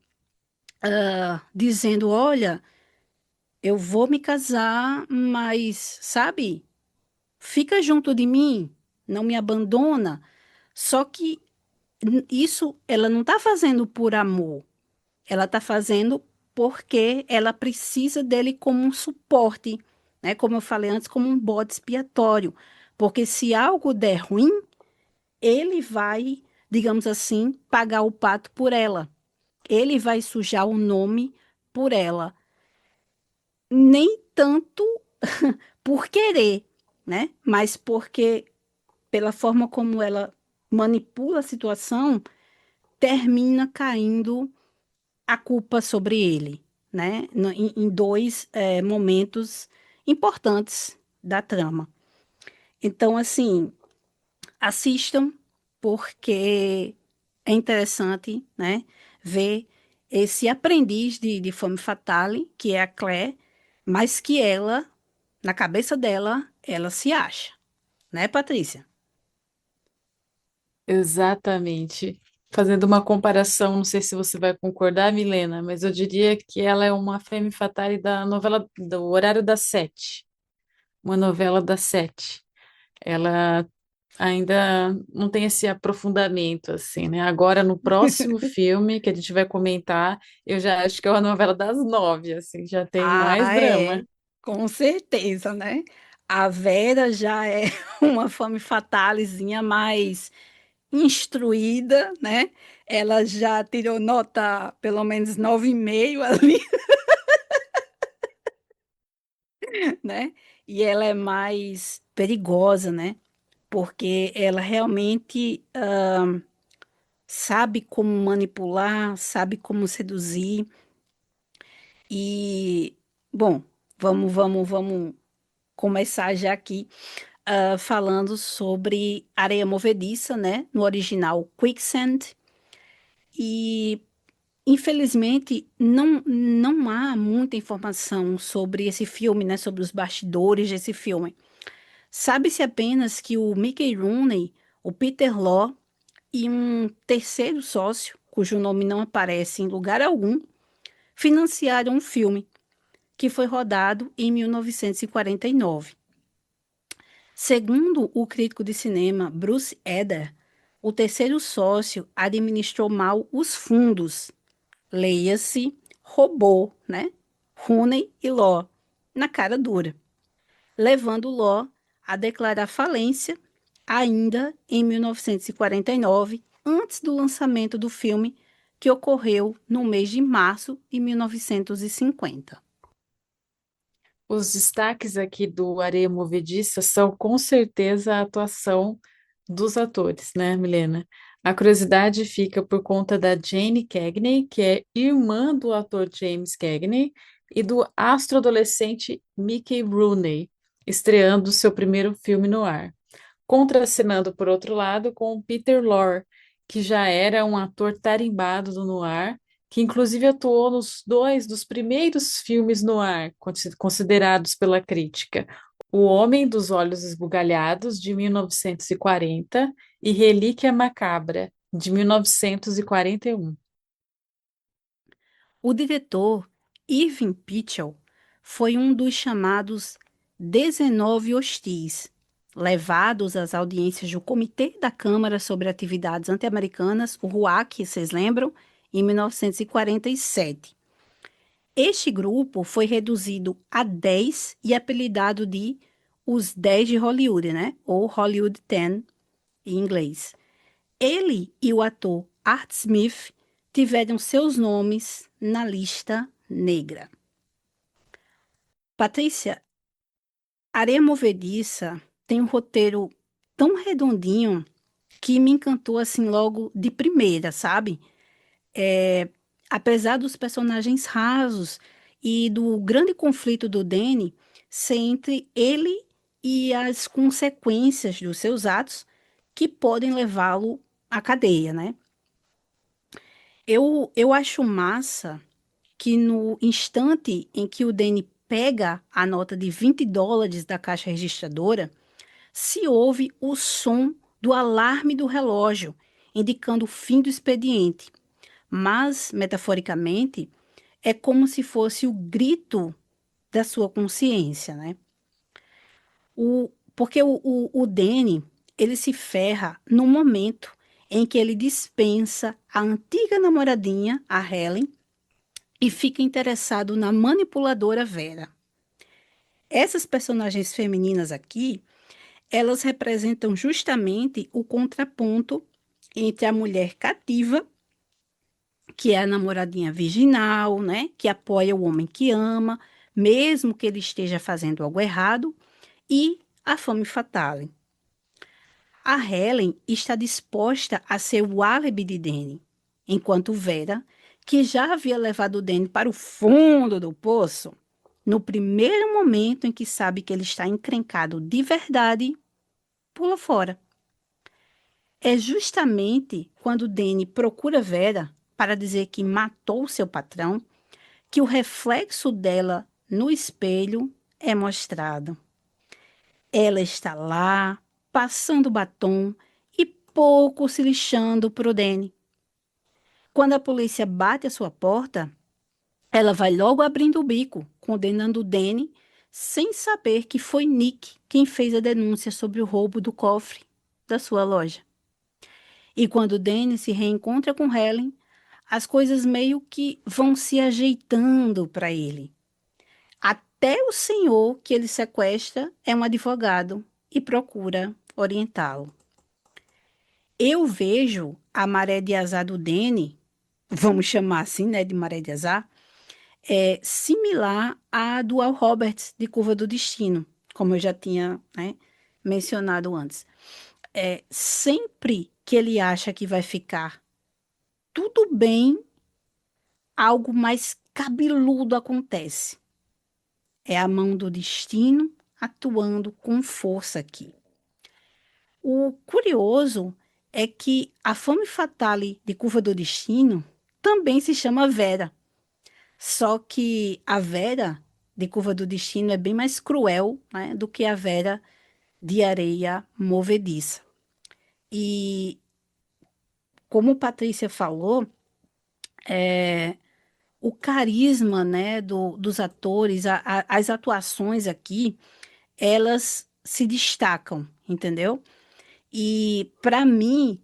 dizendo, olha, eu vou me casar, mas, sabe, fica junto de mim, não me abandona. Só que isso ela não está fazendo por amor. Ela está fazendo porque ela precisa dele como um suporte, né? Como eu falei antes, como um bode expiatório. Porque se algo der ruim, ele vai, digamos assim, pagar o pato por ela. Ele vai sujar o nome por ela. Nem tanto por querer, né? Mas porque, pela forma como ela manipula a situação, termina caindo a culpa sobre ele, né? Em dois momentos importantes da trama. Então, assim, assistam, porque é interessante, né? Ver esse aprendiz de Femme Fatale, que é a Claire, mas que ela, na cabeça dela, ela se acha, né, Patrícia? Exatamente. Fazendo uma comparação, não sei se você vai concordar, Milena, mas eu diria que ela é uma femme fatale da novela do Horário das Sete, uma novela das sete. Ela ainda não tem esse aprofundamento, assim, né? Agora, no próximo filme que a gente vai comentar, eu já acho que é uma novela das nove, assim, já tem mais Ah, é, drama. com certeza, né? A Vera já é uma femme fatalezinha mais instruída, né? Ela já tirou nota pelo menos 9,5 ali, né? E ela é mais perigosa, né? Porque ela realmente sabe como manipular, sabe como seduzir. E, bom, vamos começar já aqui falando sobre Areia Movediça, né? No original, Quicksand. E infelizmente, não há muita informação sobre esse filme, né? Sobre os bastidores desse filme. Sabe-se apenas que o Mickey Rooney, o Peter Law e um terceiro sócio, cujo nome não aparece em lugar algum, financiaram um filme que foi rodado em 1949. Segundo o crítico de cinema Bruce Eder, o terceiro sócio administrou mal os fundos. Leia-se roubou, né? Rooney e Law na cara dura, levando Law a declarar falência ainda em 1949, antes do lançamento do filme, que ocorreu no mês de março de 1950. Os destaques aqui do Areia Movediça são com certeza a atuação dos atores, né, Milena? A curiosidade fica por conta da Jane Cagney, que é irmã do ator James Cagney, e do astro-adolescente Mickey Rooney, estreando seu primeiro filme no ar. Contracenando, por outro lado, com Peter Lorre, que já era um ator tarimbado do noir, que inclusive atuou nos dois dos primeiros filmes noir considerados pela crítica, O Homem dos Olhos Esbugalhados, de 1940, e Relíquia Macabra, de 1941. O diretor Irving Pichel foi um dos chamados 19 hostis, levados às audiências do Comitê da Câmara sobre Atividades Anti-Americanas, o RUAC, vocês lembram? Em 1947. Este grupo foi reduzido a 10 e apelidado de os 10 de Hollywood, né? Ou Hollywood 10 em inglês. Ele e o ator Art Smith tiveram seus nomes na lista negra. Patrícia, Areia Movediça tem um roteiro tão redondinho que me encantou assim logo de primeira, sabe? Apesar dos personagens rasos e do grande conflito do Danny ser entre ele e as consequências dos seus atos que podem levá-lo à cadeia, né? Eu acho massa que no instante em que o Danny pega a nota de US$ 20 da caixa registradora, se ouve o som do alarme do relógio, indicando o fim do expediente. Mas, metaforicamente, é como se fosse o grito da sua consciência, né? Porque o Danny, ele se ferra no momento em que ele dispensa a antiga namoradinha, a Helen, e fica interessado na manipuladora Vera. Essas personagens femininas aqui, elas representam justamente o contraponto entre a mulher cativa, que é a namoradinha virginal, né, que apoia o homem que ama, mesmo que ele esteja fazendo algo errado, e a femme fatale. A Helen está disposta a ser o álibi de Danny, enquanto Vera, que já havia levado Danny para o fundo do poço, no primeiro momento em que sabe que ele está encrencado de verdade, pula fora. É justamente quando Danny procura Vera para dizer que matou seu patrão que o reflexo dela no espelho é mostrado. Ela está lá, passando batom e pouco se lixando pro Danny. Quando a polícia bate à sua porta, ela vai logo abrindo o bico, condenando o Danny, sem saber que foi Nick quem fez a denúncia sobre o roubo do cofre da sua loja. E quando Danny se reencontra com Helen, as coisas meio que vão se ajeitando para ele. Até o senhor que ele sequestra é um advogado e procura orientá-lo. Eu vejo a maré de azar do Danny, vamos chamar assim, né, de maré de azar, similar à do Al Roberts de Curva do Destino, como eu já tinha, né, mencionado antes. Sempre que ele acha que vai ficar tudo bem, algo mais cabeludo acontece. É a mão do destino atuando com força aqui. O curioso é que a femme fatale de Curva do Destino também se chama Vera. Só que a Vera de Curva do Destino é bem mais cruel, né, do que a Vera de Areia Movediça. E como Patrícia falou, o carisma, né, dos atores, as atuações aqui, elas se destacam, entendeu? E para mim,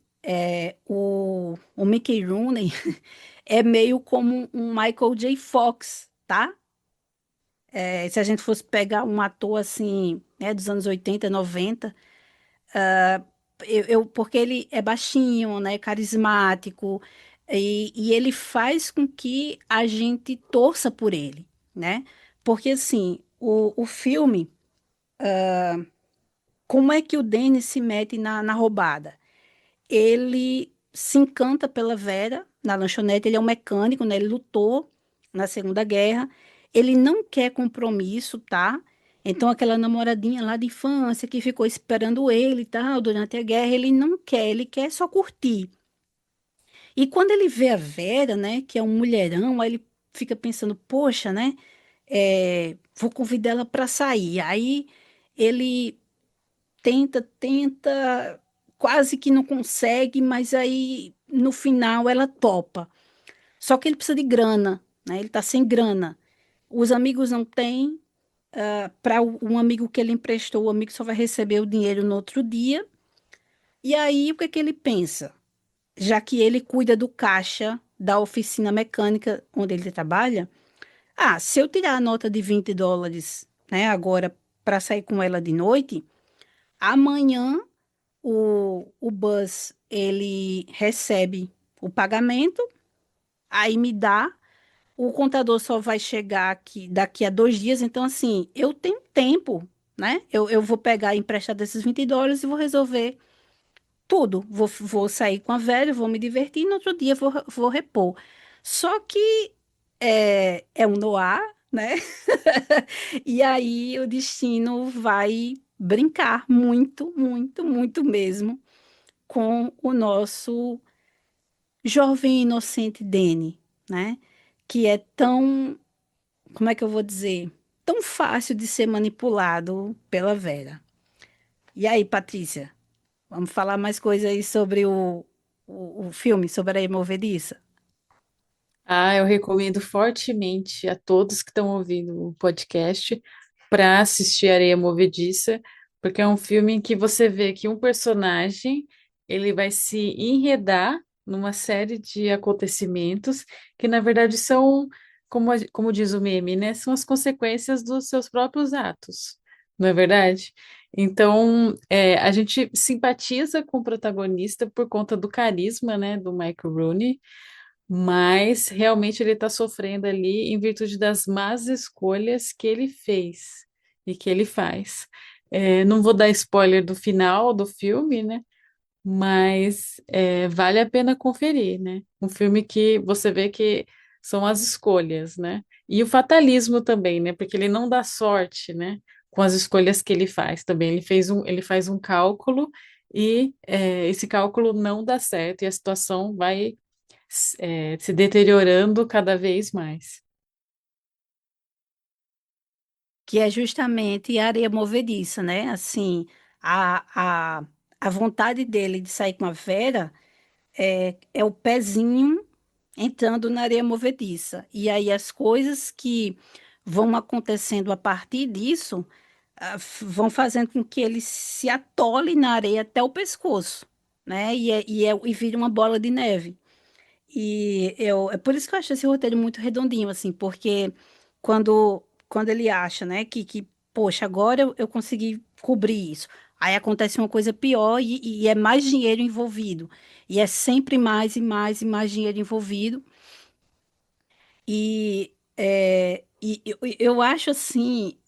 o Mickey Rooney é meio como um Michael J. Fox, tá? Se a gente fosse pegar um ator assim, né, dos anos 80, 90, porque ele é baixinho, né, carismático, e ele faz com que a gente torça por ele, né? Porque assim, o filme, como é que o Danny se mete na roubada? Ele se encanta pela Vera na lanchonete, ele é um mecânico, né? Ele lutou na Segunda Guerra, ele não quer compromisso, tá? Então aquela namoradinha lá de infância que ficou esperando ele e tal durante a guerra, ele não quer, ele quer só curtir. E quando ele vê a Vera, né, que é um mulherão, aí ele fica pensando, poxa, né, vou convidar ela para sair. Aí ele tenta, quase que não consegue, mas aí no final ela topa. Só que ele precisa de grana, né? Ele tá sem grana. Os amigos não têm, para um amigo que ele emprestou, o amigo só vai receber o dinheiro no outro dia. E aí, o que é que ele pensa? Já que ele cuida do caixa da oficina mecânica onde ele trabalha, se eu tirar a nota de US$ 20, né, agora para sair com ela de noite, amanhã o Buzz ele recebe o pagamento, aí me dá, o contador só vai chegar aqui daqui a 2 dias, então assim, eu tenho tempo, né? Eu vou pegar e emprestar desses US$ 20 e vou resolver tudo. Vou sair com a velha, vou me divertir, e no outro dia vou repor. Só que é um noir, né? E aí o destino vai brincar muito, muito, muito mesmo com o nosso jovem inocente Danny, né? Que é tão, como é que eu vou dizer? Tão fácil de ser manipulado pela Vera. E aí, Patrícia, vamos falar mais coisas aí sobre o filme, sobre a Movediça? Ah, eu recomendo fortemente a todos que estão ouvindo o podcast para assistir Areia Movediça, porque é um filme em que você vê que um personagem ele vai se enredar numa série de acontecimentos que, na verdade, são, como diz o meme, né? São as consequências dos seus próprios atos, não é verdade? Então, a gente simpatiza com o protagonista por conta do carisma, né, do Michael Rooney, mas realmente ele está sofrendo ali em virtude das más escolhas que ele fez e que ele faz. Não vou dar spoiler do final do filme, né? Mas vale a pena conferir, né? Um filme que você vê que são as escolhas, né? E o fatalismo também, né? Porque ele não dá sorte, né? Com as escolhas que ele faz também. Ele faz um cálculo e esse cálculo não dá certo e a situação vai se deteriorando cada vez mais. Que é justamente a areia movediça, né? Assim, a, a, a vontade dele de sair com a Vera é o pezinho entrando na areia movediça. E aí as coisas que vão acontecendo a partir disso, vão fazendo com que ele se atole na areia até o pescoço, né? E vira uma bola de neve. É por isso que eu acho esse roteiro muito redondinho, assim, porque quando ele acha, né, poxa, agora eu consegui cobrir isso. Aí acontece uma coisa pior e é mais dinheiro envolvido. E é sempre mais e mais e mais dinheiro envolvido. Eu acho assim,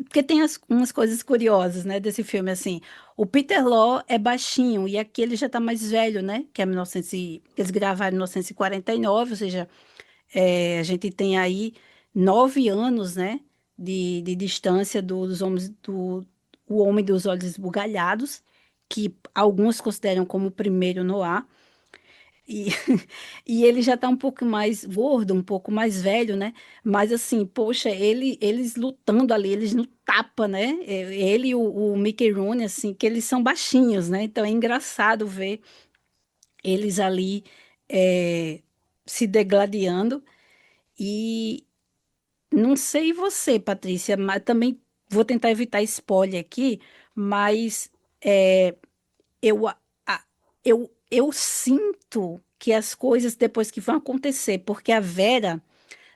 porque tem umas coisas curiosas, né, desse filme, assim. O Peter Law é baixinho e aqui ele já tá mais velho, né? Que é 1900, eles gravaram em 1949, ou seja, a gente tem aí 9 anos, né? De distância dos homens, o Homem dos Olhos Esbugalhados, que alguns consideram como o primeiro Noir. E, e ele já tá um pouco mais gordo, um pouco mais velho, né? Mas assim, poxa, eles lutando ali, eles no tapa, né? Ele e o Mickey Rooney, assim, que eles são baixinhos, né? Então é engraçado ver eles ali é, se degladiando. E não sei você, Patrícia, mas também vou tentar evitar spoiler aqui, mas eu, eu sinto que as coisas depois que vão acontecer, porque a Vera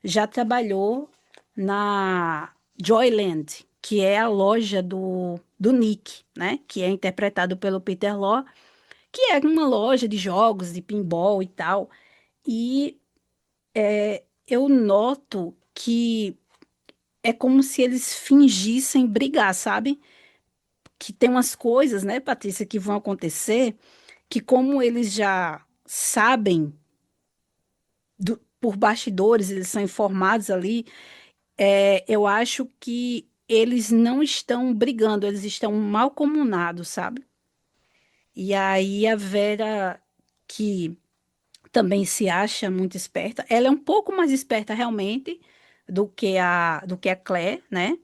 já trabalhou na Joyland, que é a loja do Nick, né? Que é interpretado pelo Peter Law, que é uma loja de jogos, de pinball e tal. E eu noto que é como se eles fingissem brigar, sabe? Que tem umas coisas, né, Patrícia, que vão acontecer, que como eles já sabem por bastidores, eles são informados ali. Eu acho que eles não estão brigando, eles estão malcomunados, sabe? E aí a Vera, que também se acha muito esperta, ela é um pouco mais esperta realmente do que a Claire, né?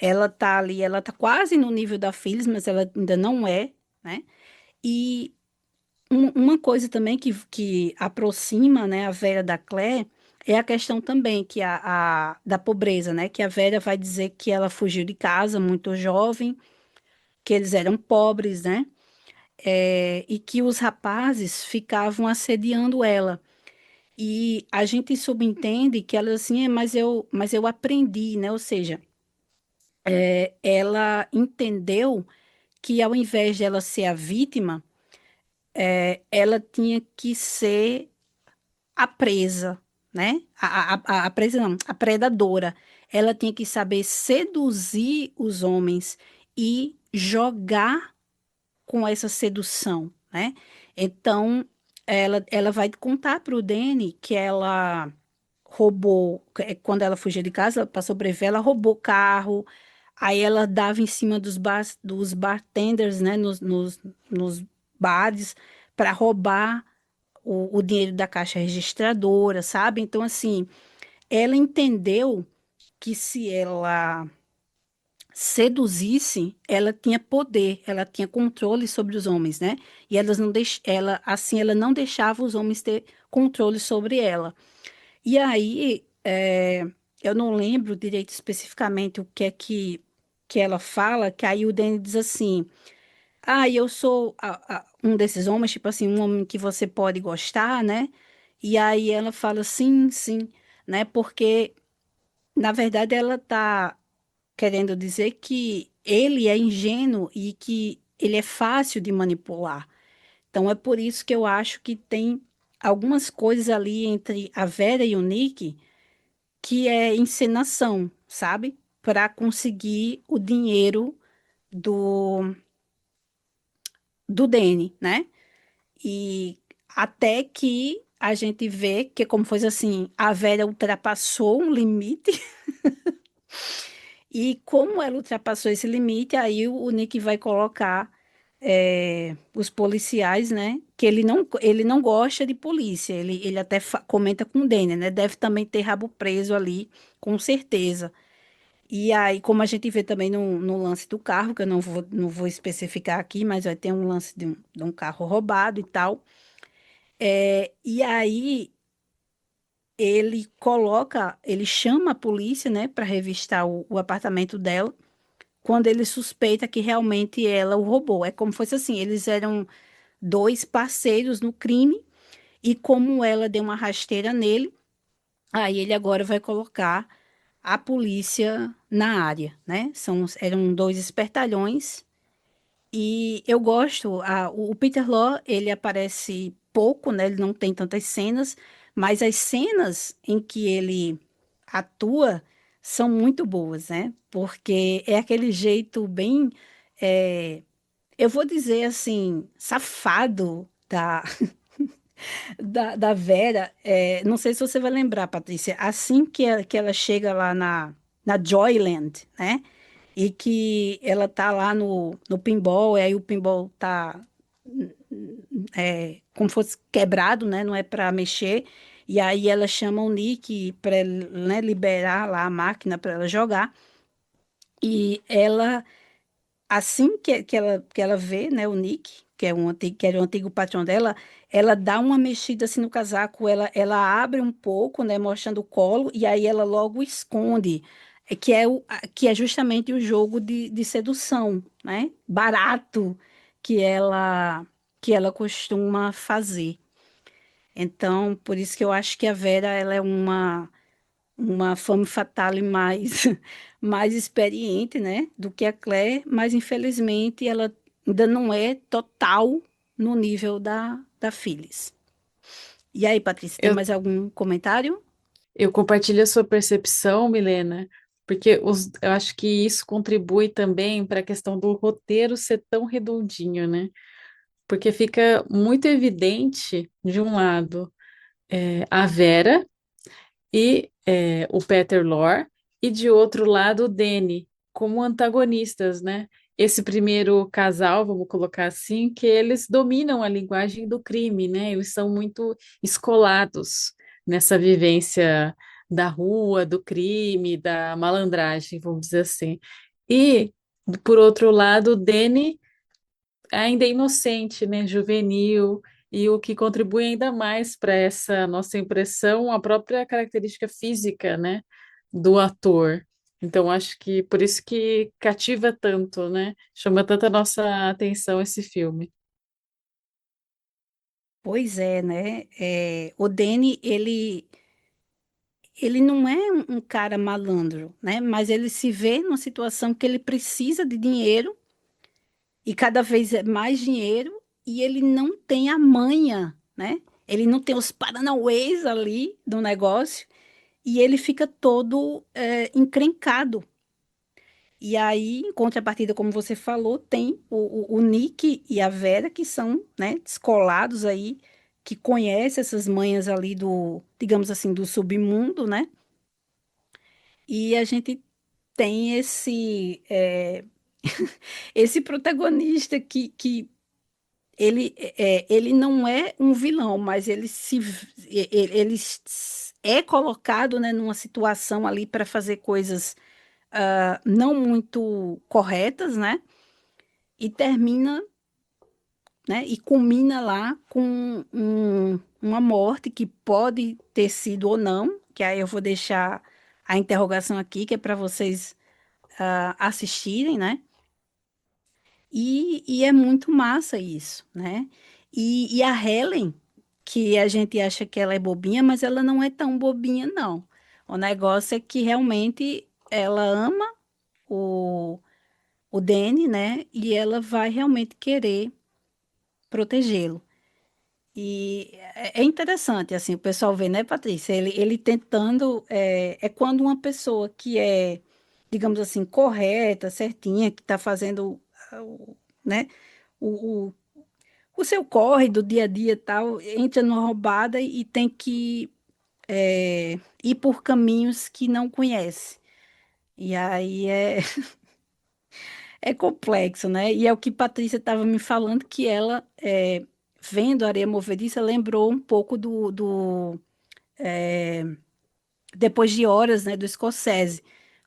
Ela tá ali, ela tá quase no nível da Phyllis, mas ela ainda não é, né? E uma coisa também que aproxima, né, a Vera da Claire é a questão também que da pobreza, né? Que a Vera vai dizer que ela fugiu de casa muito jovem, que eles eram pobres, né? E que os rapazes ficavam assediando ela. E a gente subentende que ela assim, mas eu aprendi, né? Ou seja, ela entendeu que ao invés de ela ser a vítima, ela tinha que ser a presa, né? A presa não, a predadora. Ela tinha que saber seduzir os homens e jogar com essa sedução, né? Então, ela vai contar para o Danny que ela roubou, quando ela fugia de casa, para sobreviver, ela roubou carro, aí ela dava em cima dos bartenders, né, nos bares, para roubar o dinheiro da caixa registradora, sabe? Então, assim, ela entendeu que se ela seduzisse, ela tinha poder, ela tinha controle sobre os homens, né? E elas não ela assim ela não deixava os homens ter controle sobre ela. E aí, eu não lembro direito especificamente o que é que ela fala, que aí o Danny diz assim: ah, eu sou um desses homens, tipo assim, um homem que você pode gostar, né? E aí ela fala sim, sim, né? Porque, na verdade, ela tá querendo dizer que ele é ingênuo e que ele é fácil de manipular. Então é por isso que eu acho que tem algumas coisas ali entre a Vera e o Nick que é encenação, sabe? Para conseguir o dinheiro do, do Danny, né? E até que a gente vê que, como foi assim, a Vera ultrapassou um limite. E como ela ultrapassou esse limite, aí o Nick vai colocar os policiais, né? Que ele não gosta de polícia. Ele até comenta com o Danny, né? Deve também ter rabo preso ali, com certeza. E aí, como a gente vê também no lance do carro, que eu não vou especificar aqui, mas vai ter um lance de um carro roubado e tal. E aí ele chama a polícia, né, para revistar o apartamento dela, quando ele suspeita que realmente ela o roubou. É como fosse assim, eles eram dois parceiros no crime, e como ela deu uma rasteira nele, aí ele agora vai colocar a polícia na área, né? Eram dois espertalhões. E eu gosto, o Peter Law, ele aparece pouco, né? Ele não tem tantas cenas, mas as cenas em que ele atua são muito boas, né? Porque é aquele jeito bem, é, eu vou dizer assim, safado da Vera. Não sei se você vai lembrar, Patrícia, assim que ela chega lá na Joyland, né? E que ela tá lá no pinball, e aí o pinball tá como fosse quebrado, né? Não é para mexer. E aí ela chama o Nick para, né, liberar lá a máquina para ela jogar. E ela, assim que ela vê, né, o Nick, que era o antigo patrão dela, ela dá uma mexida assim no casaco, ela abre um pouco, né, mostrando o colo, e aí ela logo esconde, que é justamente o jogo de sedução, né, barato que ela costuma fazer. Então, por isso que eu acho que a Vera, ela é uma femme fatale mais, mais experiente, né, do que a Claire, mas infelizmente ela ainda não é total no nível da Phyllis. E aí, Patrícia, tem Eu, mais algum comentário? eu compartilho a sua percepção, Milena, porque eu acho que isso contribui também para a questão do roteiro ser tão redondinho, né? Porque fica muito evidente, de um lado, a Vera e o Peter Lorre, e de outro lado o Danny, como antagonistas, né? Esse primeiro casal, vamos colocar assim, que eles dominam a linguagem do crime, né? Eles são muito escolados nessa vivência da rua, do crime, da malandragem, vamos dizer assim. E, por outro lado, o Danny ainda é inocente, né? Juvenil, e o que contribui ainda mais para essa nossa impressão, a própria característica física, né, do ator. Então, acho que por isso que cativa tanto, né? Chama tanta nossa atenção esse filme. Pois é, né? O Danny, ele não é um cara malandro, né? Mas ele se vê numa situação que ele precisa de dinheiro e cada vez é mais dinheiro e ele não tem a manha, né? Ele não tem os paranauês ali do negócio e ele fica todo encrencado. E aí, em contrapartida, como você falou, tem o Nick e a Vera, que são, né, descolados aí, que conhecem essas manhas ali do, digamos assim, do submundo, né? E a gente tem esse protagonista que ele não é um vilão, mas ele é colocado, né, numa situação ali para fazer coisas não muito corretas, né? E termina, né? E culmina lá com uma morte que pode ter sido ou não, que aí eu vou deixar a interrogação aqui, que é para vocês assistirem, né? E é muito massa isso, né? E a Helen, que a gente acha que ela é bobinha, mas ela não é tão bobinha, não. O negócio é que realmente ela ama o, o Danny, né? E ela vai realmente querer protegê-lo. E é interessante, assim, o pessoal vê, né, Patrícia? Ele tentando, é quando uma pessoa que é, digamos assim, correta, certinha, que está fazendo, né, o, o seu corre do dia a dia e tal, entra numa roubada e tem que ir por caminhos que não conhece. E aí é complexo, né? E é o que Patrícia estava me falando, que ela, vendo Areia Movediça, lembrou um pouco Depois de Horas, né, do Scorsese,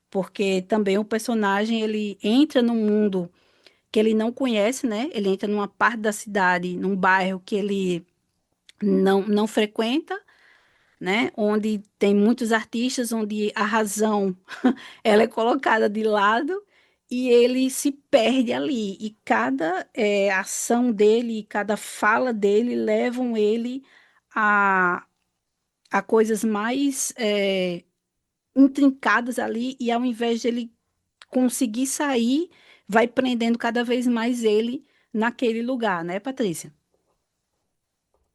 porque também o personagem, ele entra num mundo que ele não conhece, né? Ele entra numa parte da cidade, num bairro que ele não frequenta, né? Onde tem muitos artistas, onde a razão ela é colocada de lado e ele se perde ali. E cada ação dele, cada fala dele levam ele a, a coisas mais intrincadas ali. E ao invés de ele conseguir sair, vai prendendo cada vez mais ele naquele lugar, né, Patrícia?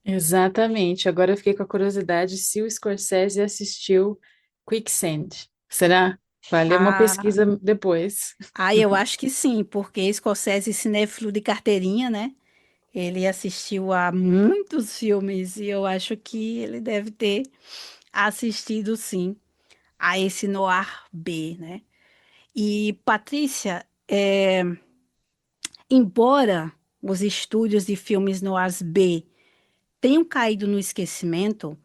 Exatamente. Agora eu fiquei com a curiosidade se o Scorsese assistiu Quicksand. Será? Vale uma Ah, pesquisa depois. eu acho que sim, porque Scorsese, cinéfilo de carteirinha, né? Ele assistiu a muitos filmes e eu acho que ele deve ter assistido sim a esse Noir B, né? E Patrícia, embora os estúdios de filmes Noirs B tenham caído no esquecimento,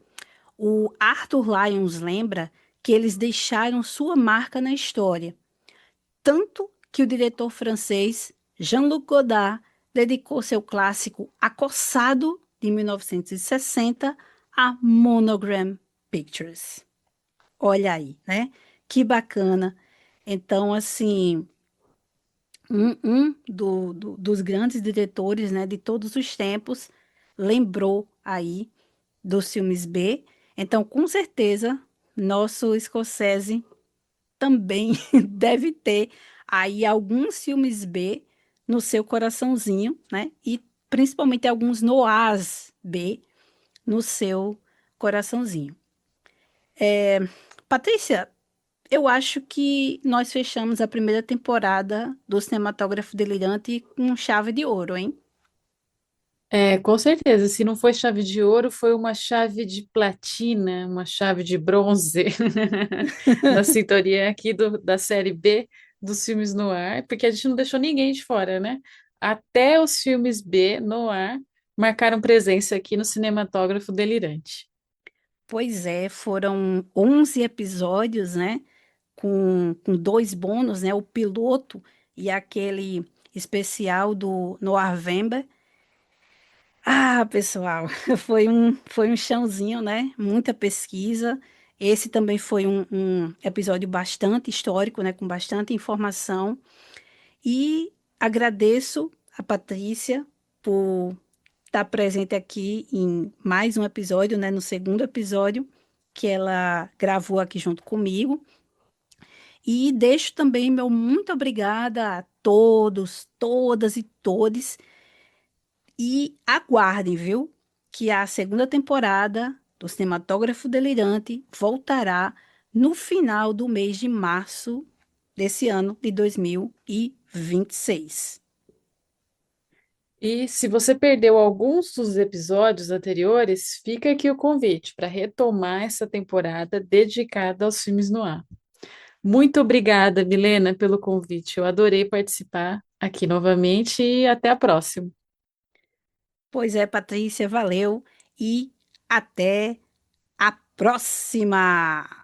o Arthur Lyons lembra que eles deixaram sua marca na história, tanto que o diretor francês Jean-Luc Godard dedicou seu clássico Acossado, de 1960, a Monogram Pictures. Olha aí, né? Que bacana. Então, assim, dos grandes diretores, né, de todos os tempos, lembrou aí dos filmes B. Então, com certeza, nosso Scorsese também deve ter aí alguns filmes B no seu coraçãozinho, né? E principalmente alguns noirs B no seu coraçãozinho. Patrícia, eu acho que nós fechamos a primeira temporada do Cinematógrafo Delirante com chave de ouro, hein? É, com certeza. Se não foi chave de ouro, foi uma chave de platina, uma chave de bronze na sintonia aqui da série B dos filmes no ar, porque a gente não deixou ninguém de fora, né? Até os filmes B no ar marcaram presença aqui no Cinematógrafo Delirante. Pois é, foram 11 episódios, né? Com dois bônus, né? O piloto e aquele especial do Noir Vember. Ah, pessoal, foi um chãozinho, né? Muita pesquisa. Esse também foi um episódio bastante histórico, né? Com bastante informação. E agradeço a Patrícia por estar presente aqui em mais um episódio, né? No segundo episódio que ela gravou aqui junto comigo. E deixo também meu muito obrigada a todos, todas e todes. E aguardem, viu? Que a segunda temporada do Cinematógrafo Delirante voltará no final do mês de março desse ano de 2026. E se você perdeu alguns dos episódios anteriores, fica aqui o convite para retomar essa temporada dedicada aos filmes no ar. Muito obrigada, Milena, pelo convite. Eu adorei participar aqui novamente e até a próxima. Pois é, Patrícia, valeu e até a próxima!